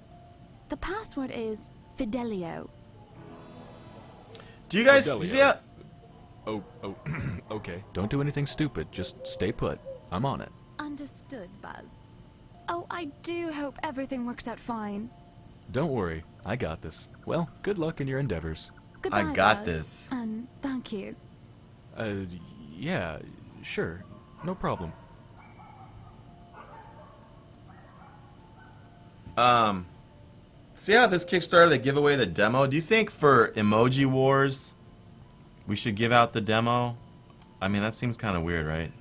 The password is Fidelio. do you guys Fidelio. see how... Oh, okay. Don't do anything stupid. Just stay put. I'm on it. Understood, Buzz. Oh, I do hope everything works out fine. Don't worry. I got this. Well, good luck in your endeavors. Goodbye, I got Buzz. this. And thank you. Yeah, sure. No problem. See how this Kickstarter, they give away the demo? Do you think for Emoji Wars, we should give out the demo? I mean, that seems kind of weird, right?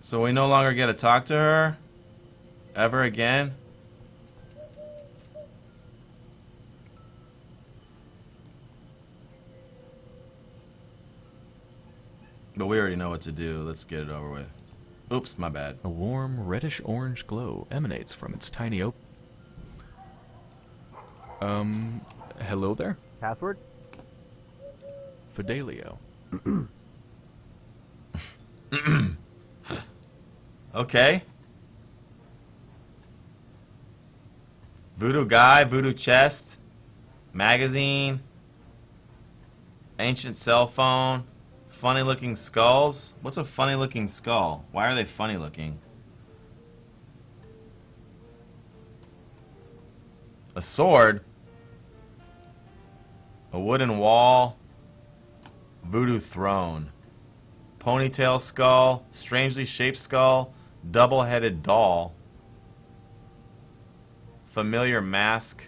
So we no longer get to talk to her? Ever again? But we already know what to do. Let's get it over with. Oops, my bad. A warm reddish-orange glow emanates from its tiny hello there? Password? Fidelio. Okay. Voodoo guy, voodoo chest, magazine, ancient cell phone, funny looking skulls. What's a funny looking skull? Why are they funny looking? A sword, a wooden wall, voodoo throne, ponytail skull, strangely shaped skull, double-headed doll, familiar mask,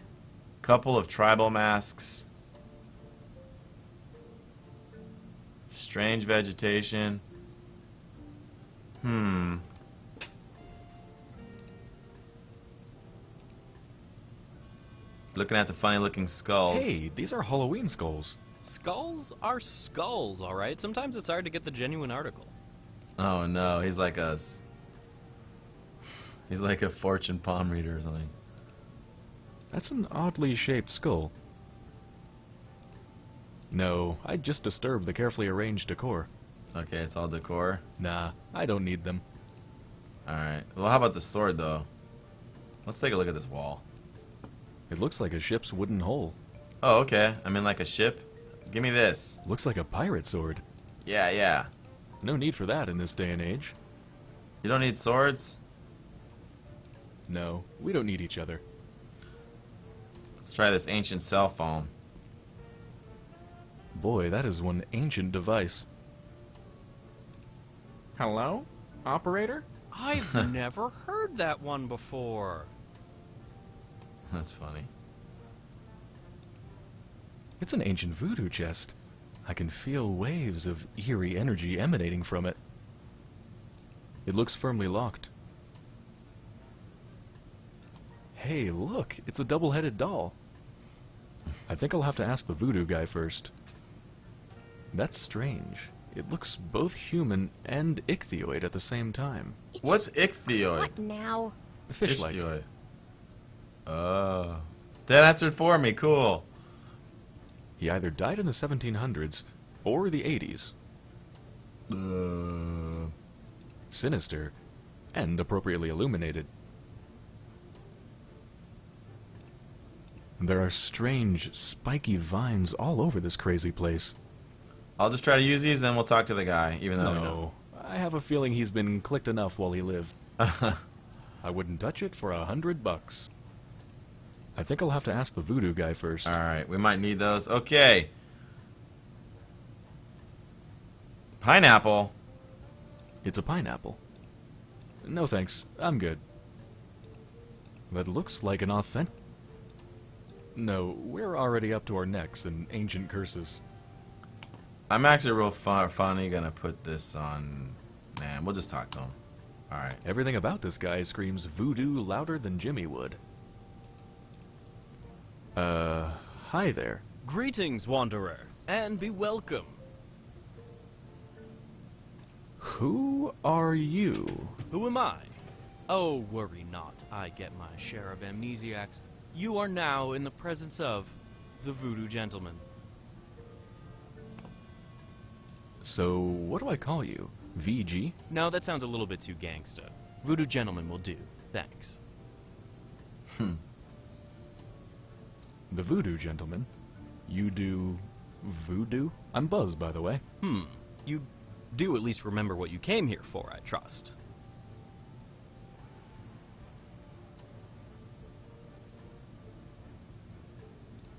couple of tribal masks, strange vegetation. Looking at the funny looking skulls. Hey, these are Halloween skulls. Skulls are skulls, all right. Sometimes it's hard to get the genuine article. Oh no, he's like a fortune palm reader or something. That's an oddly shaped skull. No, I just disturbed the carefully arranged decor. Okay, it's all decor. Nah, I don't need them. Alright. Well, how about the sword, though? Let's take a look at this wall. It looks like a ship's wooden hull. Oh, okay. I'm in like a ship. Give me this. Looks like a pirate sword. Yeah, yeah. No need for that in this day and age. You don't need swords? No, we don't need each other. Let's try this ancient cell phone. Boy, that is one ancient device. Hello? Operator? I've never heard that one before. That's funny. It's an ancient voodoo chest. I can feel waves of eerie energy emanating from it. It looks firmly locked. Hey, look, it's a double-headed doll. I think I'll have to ask the voodoo guy first. That's strange. It looks both human and ichthyoid at the same time. What's ichthyoid? What now? Fish-like. Ichthyoid. Oh. That answered for me. Cool. He either died in the 1700s or the 80s. Sinister and appropriately illuminated. There are strange, spiky vines all over this crazy place. I'll just try to use these, then we'll talk to the guy, even though we know. No, I have a feeling he's been clicked enough while he lived. I wouldn't touch it for $100. I think I'll have to ask the voodoo guy first. Alright, we might need those. Okay. Pineapple. It's a pineapple. No thanks, I'm good. That looks like an authentic... No, we're already up to our necks in ancient curses. I'm actually real funny gonna put this on... Man, we'll just talk to him. Alright. Everything about this guy screams voodoo louder than Jimmy would. Hi there. Greetings, wanderer, and be welcome. Who are you? Who am I? Oh, worry not. I get my share of amnesiacs. You are now in the presence of the Voodoo Gentleman. So, what do I call you? VG? No, that sounds a little bit too gangsta. Voodoo Gentleman will do. Thanks. The voodoo gentleman? You do... voodoo? I'm Buzz, by the way. You do at least remember what you came here for, I trust.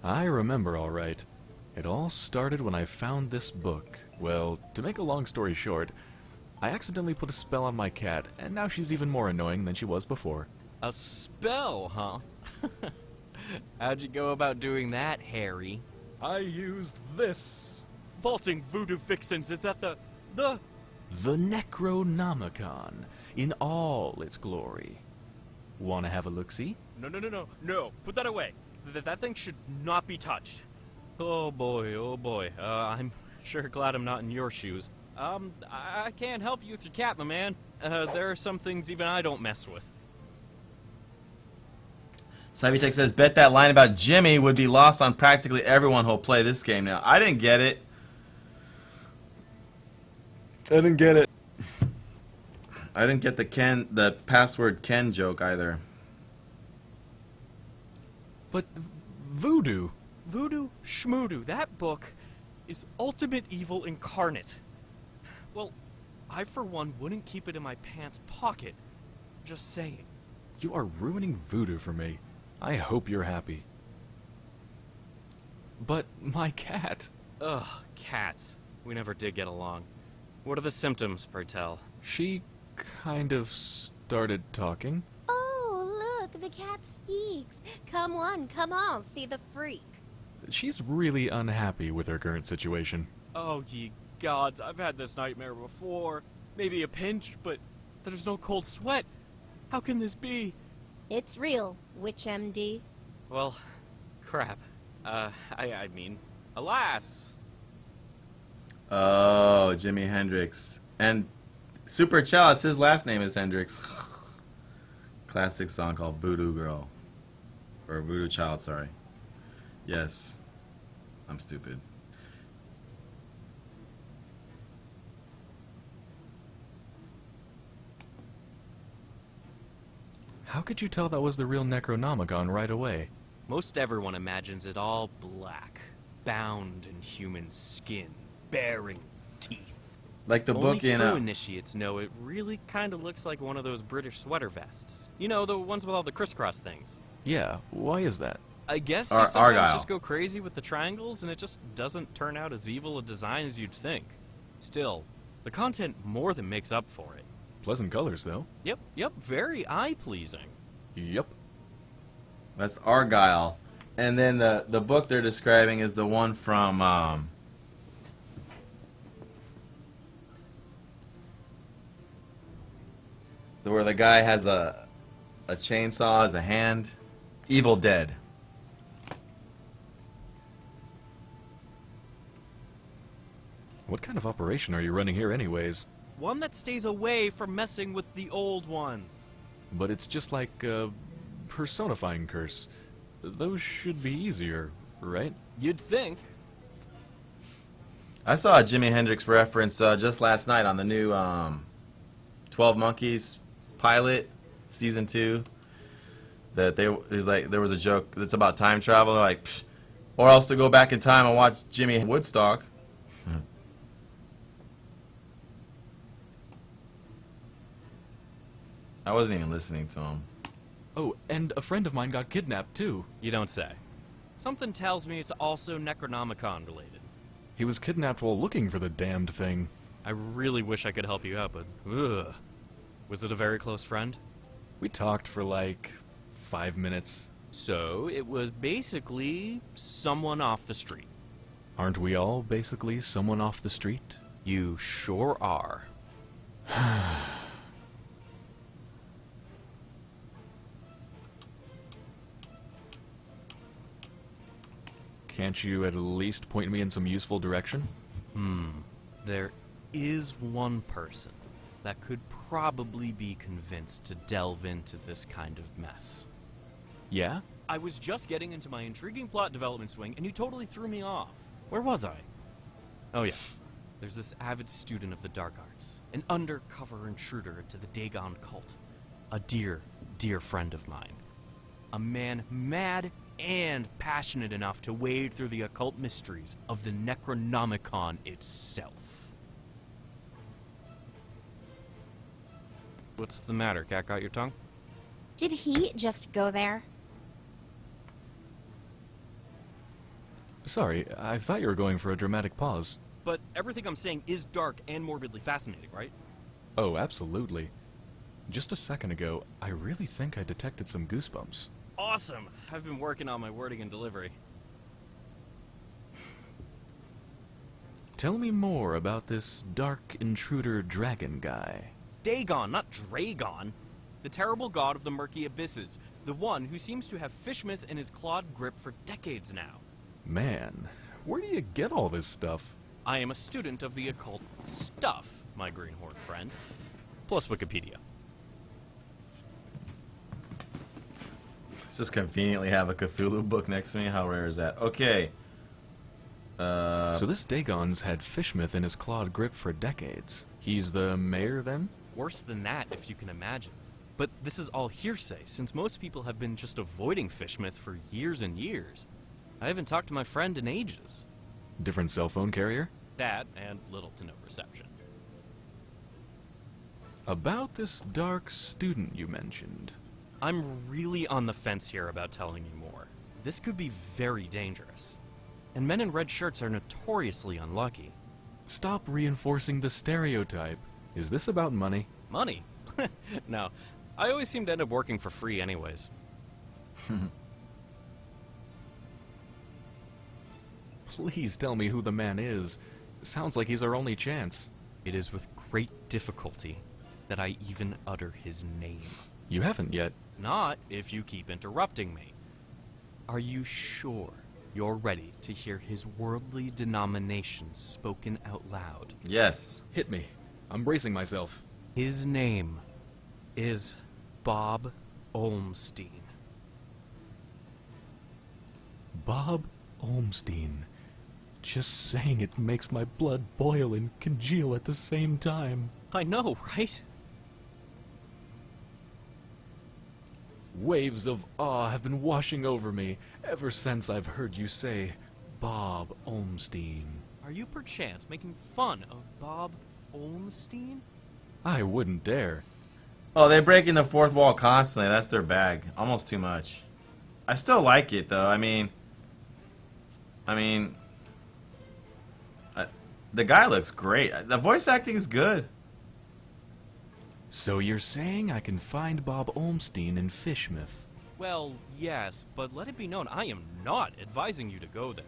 I remember all right. It all started when I found this book. Well, to make a long story short, I accidentally put a spell on my cat, and now she's even more annoying than she was before. A spell, huh? How'd you go about doing that, Harry? I used this. Vaulting voodoo vixens is at the The Necronomicon, in all its glory. Wanna have a look-see? No. Put that away. That thing should not be touched. Oh boy. I'm sure glad I'm not in your shoes. I can't help you with your cat, my man. There are some things even I don't mess with. Cybertech says, bet that line about Jimmy would be lost on practically everyone who'll play this game now. I didn't get it. I didn't get it. I didn't get the password Ken joke either. But voodoo. Voodoo Schmoodoo, that book is ultimate evil incarnate. Well, I for one wouldn't keep it in my pants pocket. Just saying. You are ruining voodoo for me. I hope you're happy. But my cat. Ugh, cats. We never did get along. What are the symptoms, pray tell? She kind of started talking. Oh, look, the cat speaks. Come on, come on, see the freak. She's really unhappy with her current situation. Oh, ye gods, I've had this nightmare before. Maybe a pinch, but there's no cold sweat. How can this be? It's real, Witch MD. Well, crap. I mean, alas. Oh, Jimi Hendrix. And Super Chalice, his last name is Hendrix. Classic song called Voodoo Girl. Or Voodoo Child, sorry. Yes. I'm stupid. How could you tell that was the real Necronomicon right away? Most everyone imagines it all black, bound in human skin, bearing teeth. Like the Only book in true initiates know it really kind of looks like one of those British sweater vests. You know, the ones with all the crisscross things. Yeah, why is that? I guess you sometimes Argyle. just go crazy with the triangles and it just doesn't turn out as evil a design as you'd think. Still, the content more than makes up for it. Pleasant colors, though. Yep, very eye-pleasing. Yep. That's Argyle. And then the book they're describing is the one from where the guy has a chainsaw as a hand. Evil Dead. What kind of operation are you running here anyways? One that stays away from messing with the old ones. But it's just like a personifying curse. Those should be easier, right? You'd think. I saw a Jimi Hendrix reference just last night on the new 12 Monkeys pilot, season 2. That there was a joke that's about time travel, like, psh, or else to go back in time and watch Jimmy Woodstock. I wasn't even listening to him. Oh, and a friend of mine got kidnapped, too. You don't say. Something tells me it's also Necronomicon related. He was kidnapped while looking for the damned thing. I really wish I could help you out, but ugh. Was it a very close friend? We talked for like 5 minutes. So it was basically someone off the street. Aren't we all basically someone off the street? You sure are. Can't you at least point me in some useful direction? There is one person that could probably be convinced to delve into this kind of mess. Yeah? I was just getting into my intriguing plot development swing, and you totally threw me off. Where was I? Oh yeah. There's this avid student of the dark arts, an undercover intruder into the Dagon cult. A dear, dear friend of mine. A man mad and passionate enough to wade through the occult mysteries of the Necronomicon itself. What's the matter? Cat got your tongue? Did he just go there? Sorry, I thought you were going for a dramatic pause. But everything I'm saying is dark and morbidly fascinating, right? Oh, absolutely. Just a second ago, I really think I detected some goosebumps. Awesome! I've been working on my wording and delivery. Tell me more about this dark intruder dragon guy. Dagon, not Dragon. The terrible god of the murky abysses. The one who seems to have Fishmouth in his clawed grip for decades now. Man, where do you get all this stuff? I am a student of the occult stuff, my greenhorn friend. plus Wikipedia. Let's just conveniently have a Cthulhu book next to me. How rare is that? Okay. So this Dagon's had Fishmouth in his clawed grip for decades. He's the mayor, then? Worse than that, if you can imagine. But this is all hearsay, since most people have been just avoiding Fishmouth for years and years. I haven't talked to my friend in ages. Different cell phone carrier? That, and little to no reception. About this dark student you mentioned. I'm really on the fence here about telling you more. This could be very dangerous. And men in red shirts are notoriously unlucky. Stop reinforcing the stereotype. Is this about money? Money? No. I always seem to end up working for free anyways. Please tell me who the man is. Sounds like he's our only chance. It is with great difficulty that I even utter his name. You haven't yet. Not if you keep interrupting me. Are you sure you're ready to hear his worldly denominations spoken out loud? Yes. Hit me. I'm bracing myself. His name is Bob Olmstein. Bob Olmstein. Just saying it makes my blood boil and congeal at the same time. I know, right? Waves of awe have been washing over me ever since I've heard you say Bob Olmstein. Are you perchance making fun of Bob Olmstein? I wouldn't dare. Oh, they're breaking the fourth wall constantly. That's their bag. Almost too much. I still like it, though. I mean, the guy looks great. The voice acting is good. So you're saying I can find Bob Olmstein in Fishmouth? Well, yes, but let it be known I am not advising you to go there.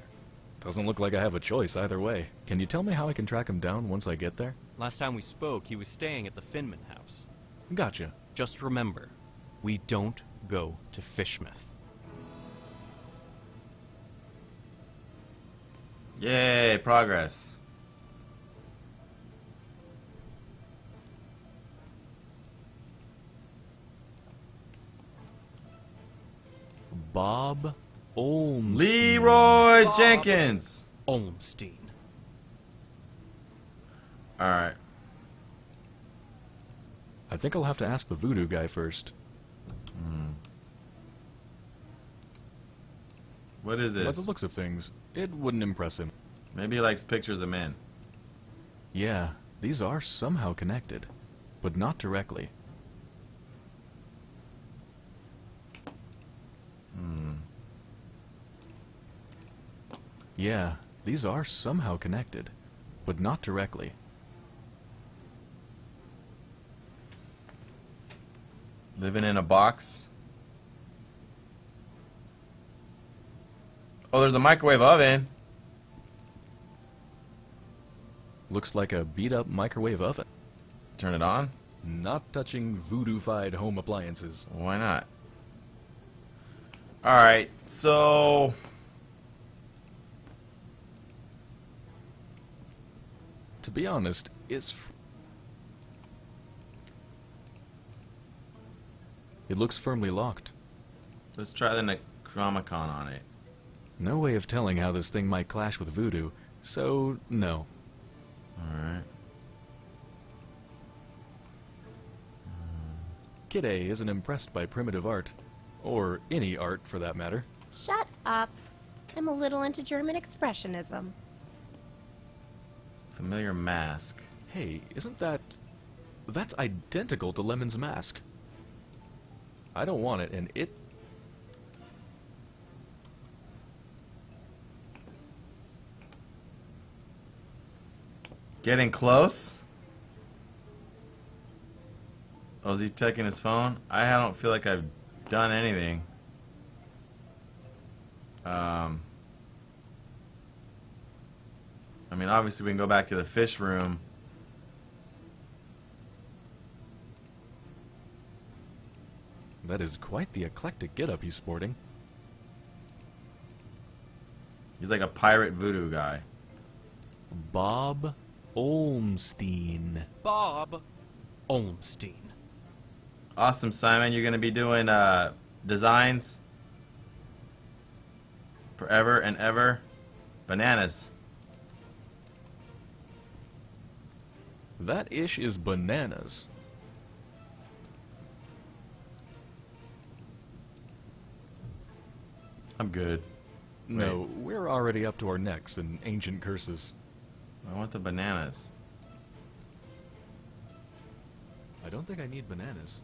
Doesn't look like I have a choice either way. Can you tell me how I can track him down once I get there? Last time we spoke, he was staying at the Finman house. Gotcha. Just remember, we don't go to Fishmouth. Yay, progress. Bob Olmstein. Leroy Bob Jenkins. Olmstein. Alright. I think I'll have to ask the voodoo guy first. What is By the this? looks of things, it wouldn't impress him. Maybe he likes pictures of men. Yeah, these are somehow connected, but not directly. Yeah, these are somehow connected, but not directly. Living in a box. Oh, there's a microwave oven. Looks like a beat-up microwave oven. Turn it on. Not touching voodoo-fied home appliances. Why not? Alright, so... To be honest, it looks firmly locked. let's try the Necronomicon on it. No way of telling how this thing might clash with voodoo, so no. Alright. Kid A isn't impressed by primitive art. Or any art, for that matter. Shut up. I'm a little into German expressionism. Familiar mask. Hey, isn't that... That's identical to Lemon's mask. I don't want it, and it... Getting close? Oh, is he checking his phone? I don't feel like I've done anything. I mean, obviously we can go back to the fish room. That is quite the eclectic getup he's sporting. He's like a pirate voodoo guy. Bob Olmstein. Bob Olmstein. Awesome, Simon. You're going to be doing designs forever and ever. Bananas. That ish is bananas. I'm good. No, we're already up to our necks in ancient curses. I want the bananas. I don't think I need bananas.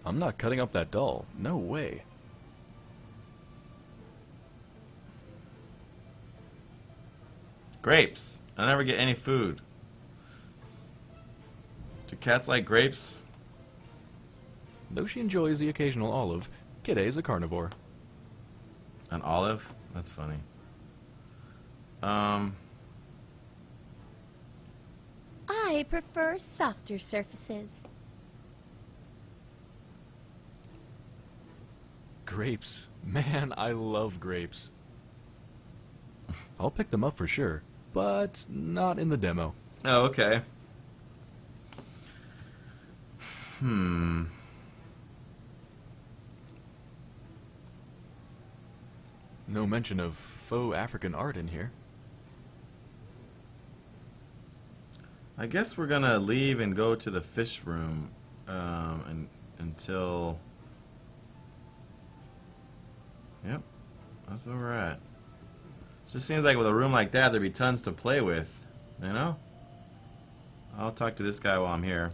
I'm not cutting up that doll. No way. Grapes. I never get any food. Do cats like grapes? Though she enjoys the occasional olive, Kitty is a carnivore. An olive? That's funny. I prefer softer surfaces. Grapes. Man, I love grapes. I'll pick them up for sure, but not in the demo. Oh, okay. No mention of faux African art in here. I guess we're gonna leave and go to the fish room until... Yep, that's where we're at. Just seems like with a room like that, there'd be tons to play with, you know? I'll talk to this guy while I'm here.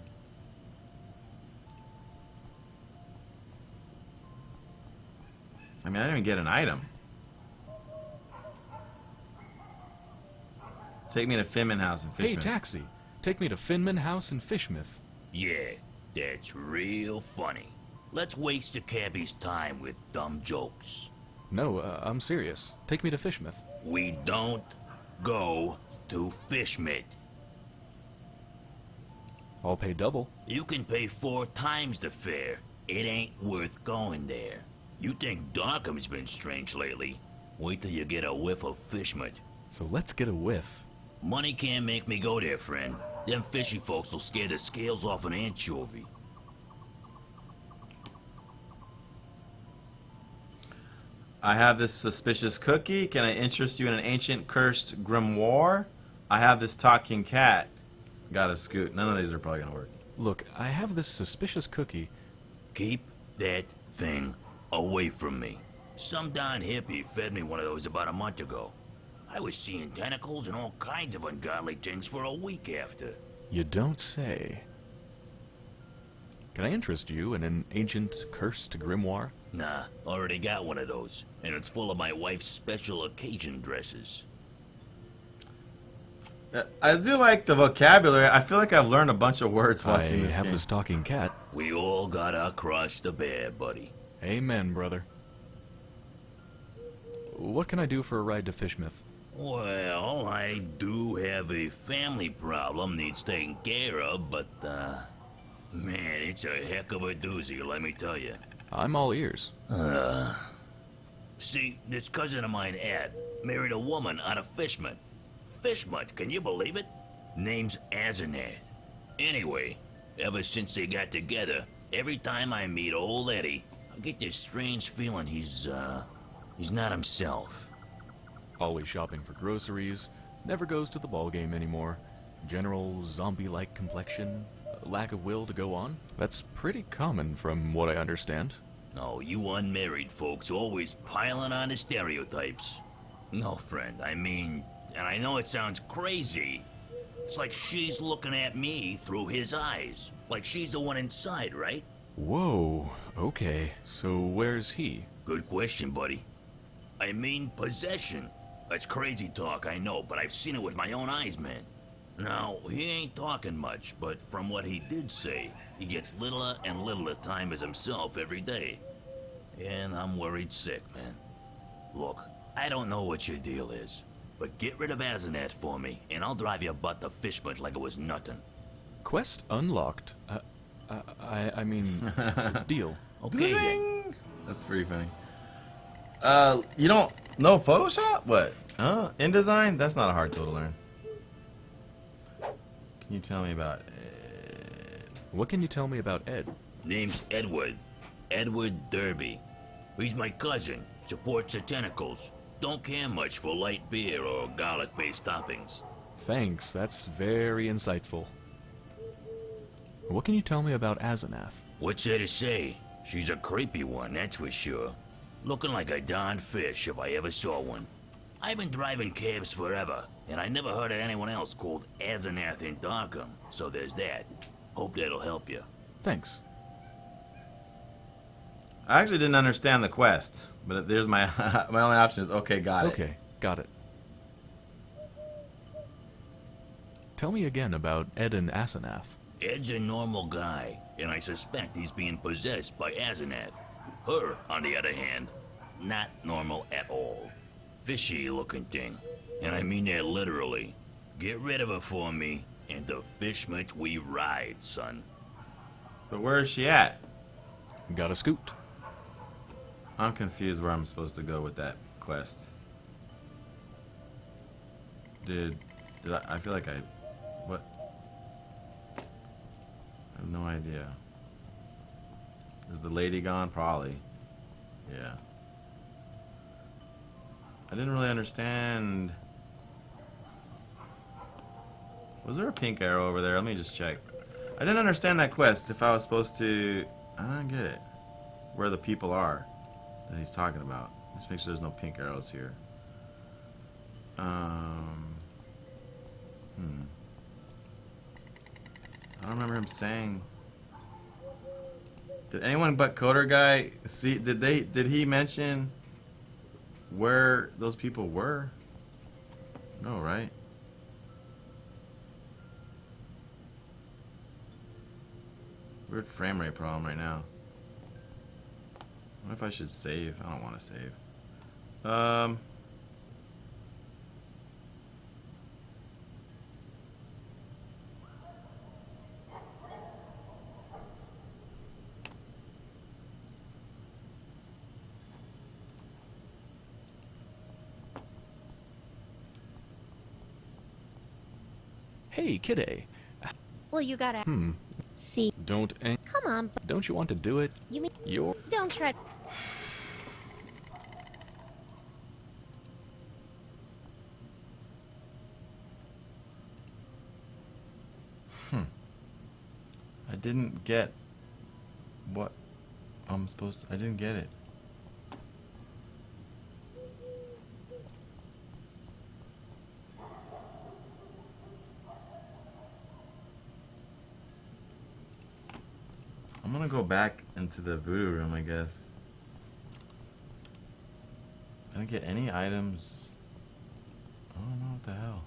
I mean, I didn't even get an item. Take me to Finman House in Fishmouth. Hey, taxi! Take me to Finman House in Fishmouth. Yeah, that's real funny. Let's waste the cabbie's time with dumb jokes. No, I'm serious. Take me to Fishmouth. We don't go to Fishmouth. I'll pay double. You can pay 4 times the fare. It ain't worth going there. You think Darkham's been strange lately? Wait till you get a whiff of Fishmouth. So let's get a whiff. Money can't make me go there, friend. Them fishy folks will scare the scales off an anchovy. I have this suspicious cookie. Can I interest you in an ancient cursed grimoire? I have this talking cat. Gotta scoot. None of these are probably gonna work. Look, I have this suspicious cookie. Keep that thing away from me. Some darn hippie fed me one of those about a month ago. I was seeing tentacles and all kinds of ungodly things for a week after. You don't say. Can I interest you in an ancient cursed grimoire? Nah, already got one of those, and it's full of my wife's special occasion dresses. I do like the vocabulary. I feel like I've learned a bunch of words I watching this have game. this talking cat. We all gotta cross the bear, buddy. Amen, brother. What can I do for a ride to Fishmouth? Well, I do have a family problem needs taken care of, but, man, it's a heck of a doozy, let me tell you. I'm all ears. See, this cousin of mine, Ed, married a woman out of Fishmouth. Fishmouth, can you believe it? Name's Asenath. Anyway, ever since they got together, every time I meet old Eddie, I get this strange feeling he's not himself. Always shopping for groceries, never goes to the ball game anymore. General zombie-like complexion, lack of will to go on. That's pretty common from what I understand. No, you unmarried folks always piling on the stereotypes. No, friend, I mean, and I know it sounds crazy. It's like she's looking at me through his eyes. Like she's the one inside, right? Whoa, okay, so where's he? Good question, buddy. I mean, possession. That's crazy talk, I know, but I've seen it with my own eyes, man. Now, he ain't talking much, but from what he did say, he gets littler and littler time as himself every day. And I'm worried sick, man. Look, I don't know what your deal is, but get rid of Asenath for me, and I'll drive your butt to Fishmouth like it was nothing. Quest unlocked. I mean, deal. Okay, then. That's pretty funny. You don't know Photoshop? What? InDesign? That's not a hard tool to learn. Can you tell me about Ed? What can you tell me about Ed? Name's Edward. Edward Derby. He's my cousin. Supports the tentacles. Don't care much for light beer or garlic-based toppings. Thanks, that's very insightful. What can you tell me about Asenath? What's there to say? She's a creepy one, that's for sure. Looking like a darn fish if I ever saw one. I've been driving cabs forever, and I never heard of anyone else called Asenath in Darkham, so there's that. Hope that'll help you. Thanks. I actually didn't understand the quest, but there's my my only option is okay, got it. Okay, got it. Tell me again about Ed and Asenath. Ed's a normal guy, and I suspect he's being possessed by Asenath. Her, on the other hand, not normal at all. Fishy looking thing, and I mean that literally. Get rid of her for me, and the fishmet we ride, son. But where is she at? Got a scoot. I'm confused where I'm supposed to go with that quest. Did I feel like what? I have no idea. Is the lady gone? Probably. Yeah. I didn't really understand. Was there a pink arrow over there? Let me just check. I didn't understand that quest. If I was supposed to, I don't get it. Where the people are that he's talking about. Just make sure there's no pink arrows here. I don't remember him saying. Did anyone but Coder Guy see? Did he mention where those people were? No, right? Weird frame rate problem right now. What if I should save? I don't want to save. Hey, Kidde. Well, you gotta see. Don't Come on, don't you want to do it? you mean You're don't try. I didn't get what I'm supposed to. I didn't get it. I'm gonna go back into the voodoo room, I guess. I didn't get any items. I don't know what the hell.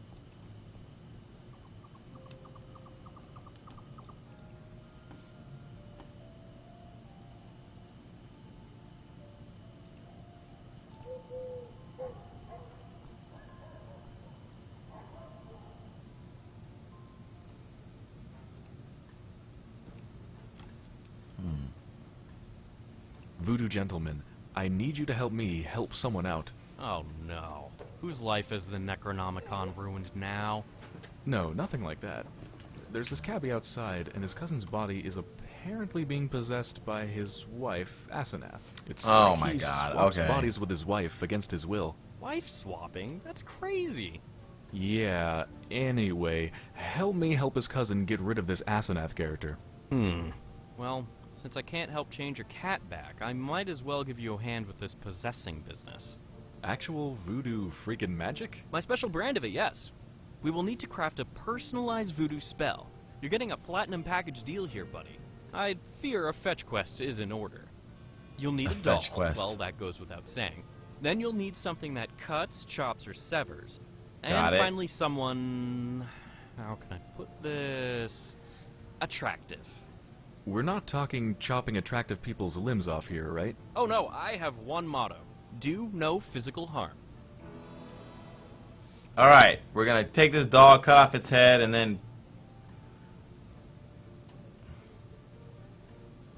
Voodoo gentleman. I need you to help me help someone out. Oh no. Whose life is the Necronomicon ruined now? No, nothing like that. There's this cabbie outside, and his cousin's body is apparently being possessed by his wife, Asenath. It's Oh like my he God, swaps okay. bodies with his wife against his will. Wife swapping? That's crazy. Yeah, anyway, help me help his cousin get rid of this Asenath character. Well, since I can't help change your cat back, I might as well give you a hand with this possessing business. Actual voodoo freaking magic? My special brand of it, yes. We will need to craft a personalized voodoo spell. You're getting a platinum package deal here, buddy. I fear a fetch quest is in order. You'll need A a doll. fetch quest. Well, that goes without saying. Then you'll need something that cuts, chops, or severs. And Got it. finally someone... How can I put this? Attractive. We're not talking chopping attractive people's limbs off here, right? Oh no, I have one motto. Do no physical harm. Alright, we're gonna take this doll, cut off its head, and then...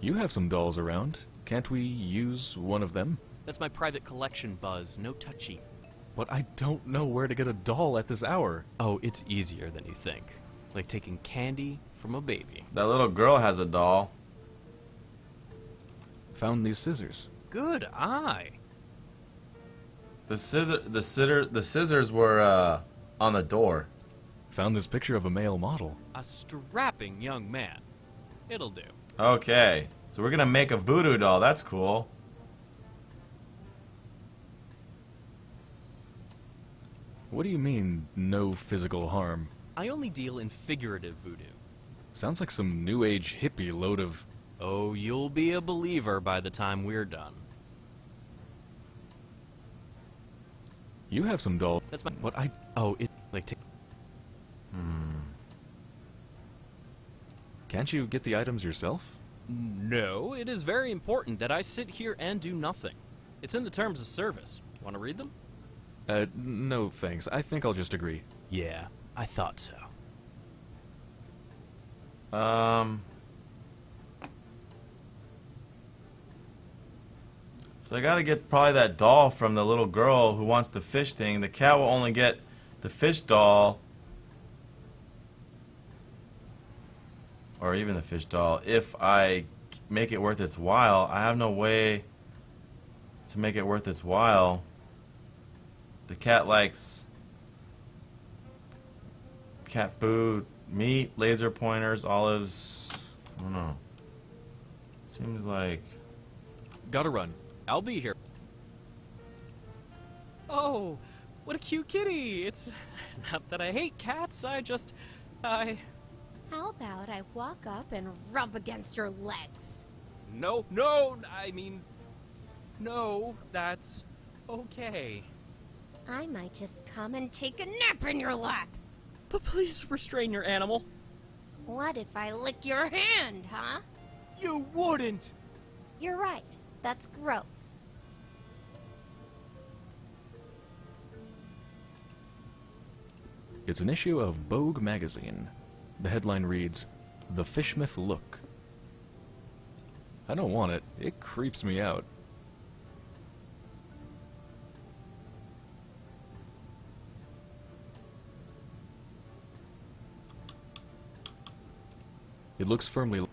You have some dolls around. Can't we use one of them? That's my private collection, Buzz. No touchy. But I don't know where to get a doll at this hour. Oh, it's easier than you think. Like taking candy from a baby. That little girl has a doll. Found these scissors. Good eye. The scissors were on the door. Found this picture of a male model. A strapping young man. It'll do. Okay, so we're gonna make a voodoo doll. That's cool. What do you mean, no physical harm? I only deal in figurative voodoo. Sounds like some new age hippie load of... Oh, you'll be a believer by the time we're done. You have some doll... That's my... What I... Oh, it... Like... Can't you get the items yourself? No, it is very important that I sit here and do nothing. It's in the terms of service. Want to read them? No thanks. I think I'll just agree. Yeah, I thought so. So I gotta get probably that doll from the little girl who wants the fish thing. The cat will only get the fish doll, or even the fish doll, if I make it worth its while. I have no way to make it worth its while. The cat likes cat food, meat, laser pointers, olives. I don't know. Seems like... Gotta run. I'll be here. Oh, what a cute kitty. It's not that I hate cats, I... How about I walk up and rub against your legs? No, that's okay. I might just come and take a nap in your lap. But please restrain your animal. What if I lick your hand, huh? You wouldn't! You're right. That's gross. It's an issue of Vogue magazine. The headline reads, "The Fishmouth Look." I don't want it. It creeps me out. It looks firmly...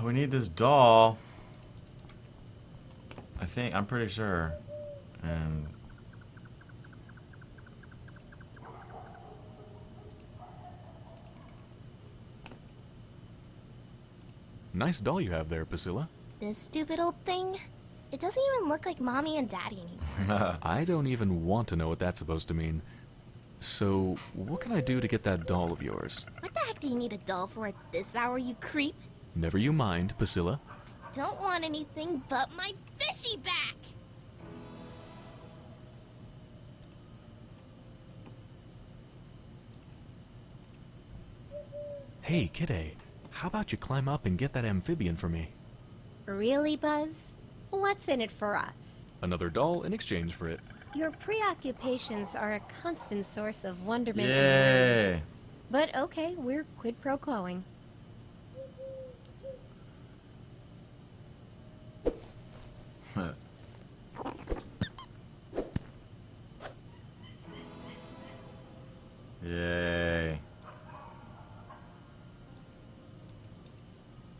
We need this doll. I'm pretty sure. And... Nice doll you have there, Priscilla. This stupid old thing? It doesn't even look like Mommy and Daddy anymore. I don't even want to know what that's supposed to mean. So, what can I do to get that doll of yours? What the heck do you need a doll for at this hour, you creep? Never you mind, Priscilla. Don't want anything but my fishy back! Hey, Kidday, how about you climb up and get that amphibian for me? Really, Buzz? What's in it for us? Another doll in exchange for it. Your preoccupations are a constant source of wonderment. Yay! But okay, we're quid pro quoing. Yay.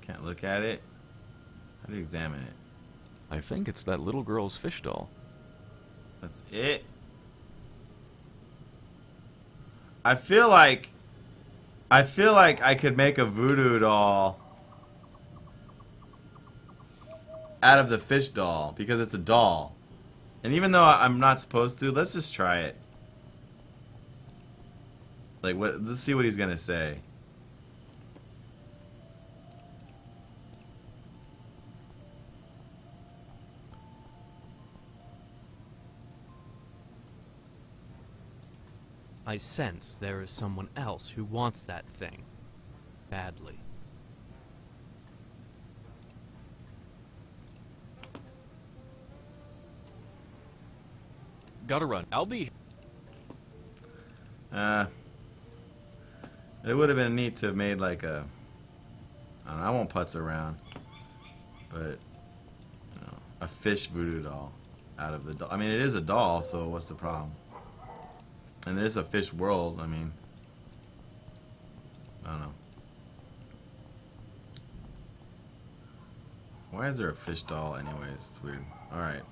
Can't look at it. How do you examine it? I think it's that little girl's fish doll. That's it. I feel like I could make a voodoo doll out of the fish doll because it's a doll. And even though I'm not supposed to, let's just try it. Like, what? Let's see what he's gonna say. I sense there is someone else who wants that thing. Badly. Gotta run. I'll be... It would have been neat to have made like a... I don't know, I won't putz around. But, you know, a fish voodoo doll out of the doll. I mean, it is a doll, so what's the problem? And there's a fish world, I mean... I don't know. Why is there a fish doll anyways? It's weird. Alright.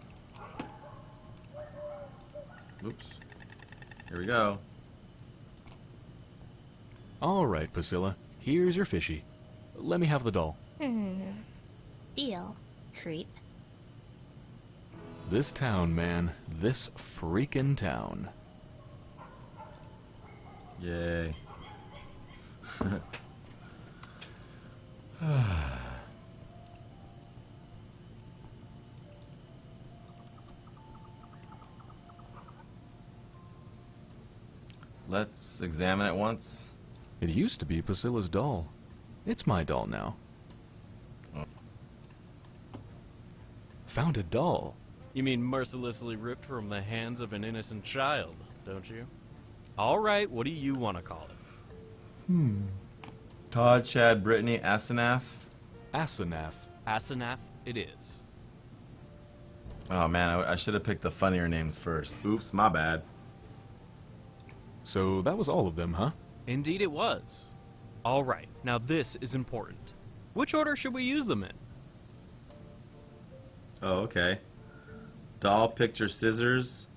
Oops. Here we go. All right, Priscilla. Here's your fishy. Let me have the doll. Deal, creep. This town, man. This freaking town. Yay. Let's examine it once. It used to be Priscilla's doll. It's my doll now. Oh. Found a doll. You mean mercilessly ripped from the hands of an innocent child, don't you? All right, what do you want to call it? Todd, Chad, Brittany, Asenath. Asenath. Asenath it is. Oh man, I should have picked the funnier names first. Oops, my bad. So that was all of them, huh? Indeed it was. All right, now this is important. Which order should we use them in? Oh, okay. Doll, picture, scissors.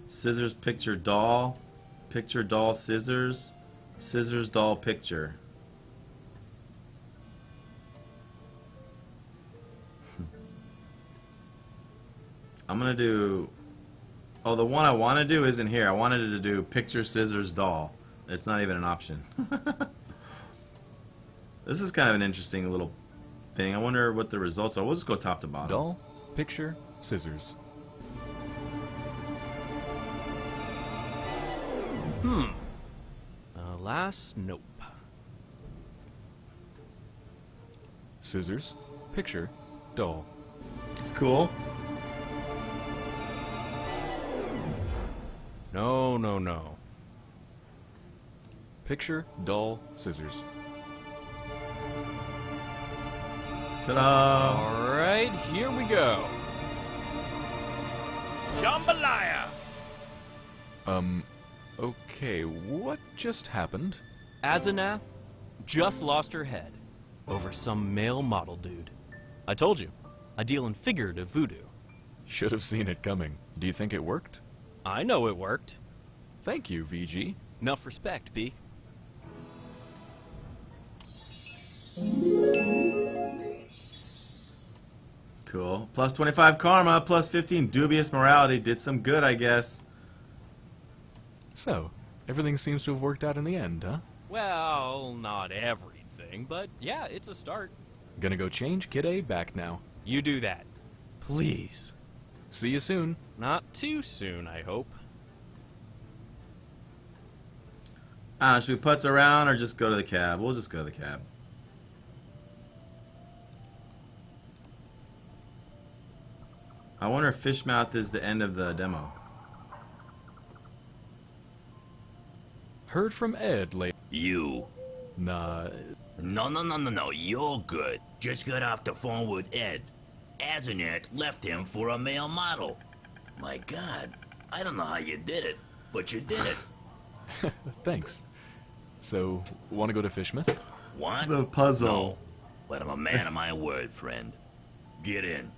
Scissors, picture, doll. Picture, doll, scissors. Scissors, doll, picture. I'm gonna do... Oh, the one I want to do isn't here. I wanted to do picture, scissors, doll. It's not even an option. This is kind of an interesting little thing. I wonder what the results are. We'll just go top to bottom. Doll, picture, scissors. Alas, nope. Scissors, picture, doll. It's cool. No, no, no. Picture, doll, scissors. Ta-da! All right, here we go. Jambalaya! Okay, what just happened? Asenath just lost her head over some male model dude. I told you, I deal in figurative voodoo. Should have seen it coming. Do you think it worked? I know it worked. Thank you, VG. Enough respect, B. Cool. Plus 25 karma, plus 15 dubious morality. Did some good, I guess. So, everything seems to have worked out in the end, huh? Well, not everything, but yeah, it's a start. Gonna go change Kid A back now. You do that. Please. See you soon. Not too soon, I hope. Should we putz around or just go to the cab? We'll just go to the cab. I wonder if Fishmouth is the end of the demo. Heard from Ed late. You. Nah, No, you're good. Just got off the phone with Ed. Asenath left him for a male model. My God, I don't know how you did it, but you did it. thanks. So, wanna go to Fishmouth? What? The puzzle. No, but I'm a man of my word, friend. Get in.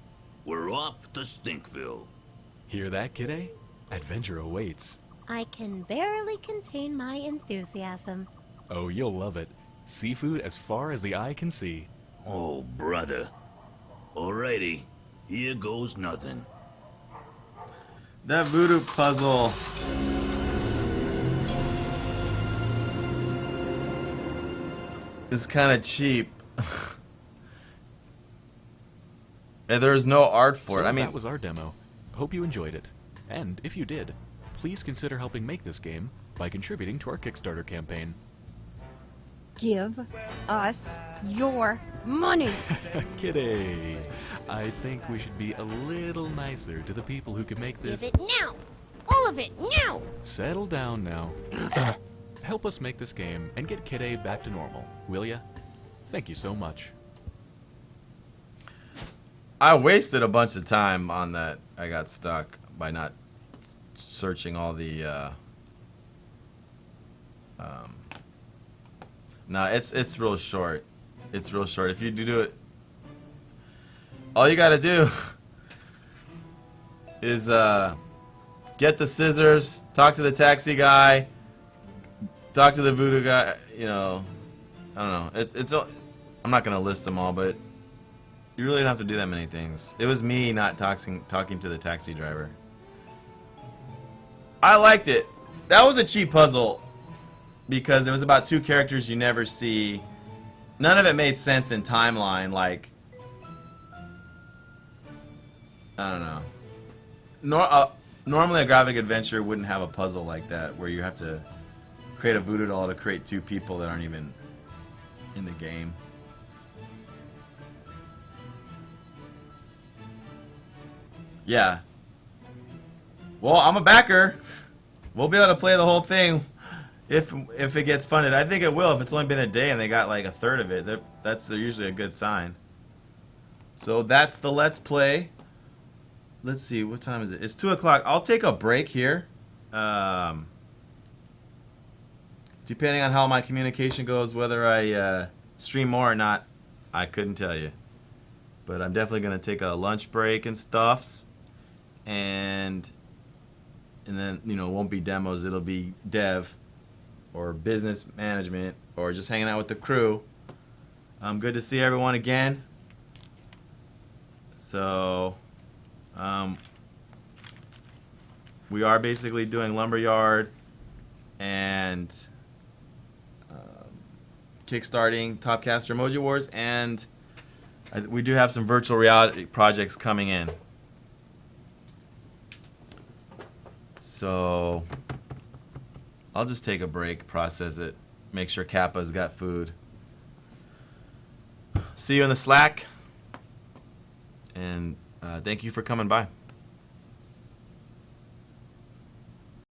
We're off to Stinkville. Hear that, Kid A? Adventure awaits. I can barely contain my enthusiasm. Oh, you'll love it. Seafood as far as the eye can see. Oh, brother. Alrighty, here goes nothing. That voodoo puzzle. Is kind of cheap. And there's no art for So it. I mean, that was our demo. Hope you enjoyed it. And if you did, please consider helping make this game by contributing to our Kickstarter campaign. Give us your money. Kitty, I think we should be a little nicer to the people who can make Give this. it now! All of it, now! Settle down now. Help us make this game and get Kid A back to normal, will ya? Thank you so much. I wasted a bunch of time on that. I got stuck by not searching all the. No, it's real short. It's real short. If you do it, all you gotta do is get the scissors, talk to the taxi guy, talk to the voodoo guy. You know, I don't know. It's. I'm not gonna list them all, but you really don't have to do that many things. It was me not talking to the taxi driver. I liked it. That was a cheap puzzle because it was about two characters you never see. None of it made sense in timeline. Like, I don't know. Normally a graphic adventure wouldn't have a puzzle like that where you have to create a voodoo doll to create two people that aren't even in the game. Yeah. Well, I'm a backer. We'll be able to play the whole thing if it gets funded. I think it will. If it's only been a day and they got like a third of it, that's usually a good sign. So that's the Let's Play. Let's see, what time is it? It's 2 o'clock. I'll take a break here. Depending on how my communication goes, whether I stream more or not, I couldn't tell you. But I'm definitely going to take a lunch break and stuffs. And then, you know, it won't be demos. It'll be dev or business management or just hanging out with the crew. Good to see everyone again. So, we are basically doing Lumberyard and kickstarting Topcaster Emoji Wars, and we do have some virtual reality projects coming in. So I'll just take a break, process it, make sure Kappa's got food. See you in the Slack, and thank you for coming by.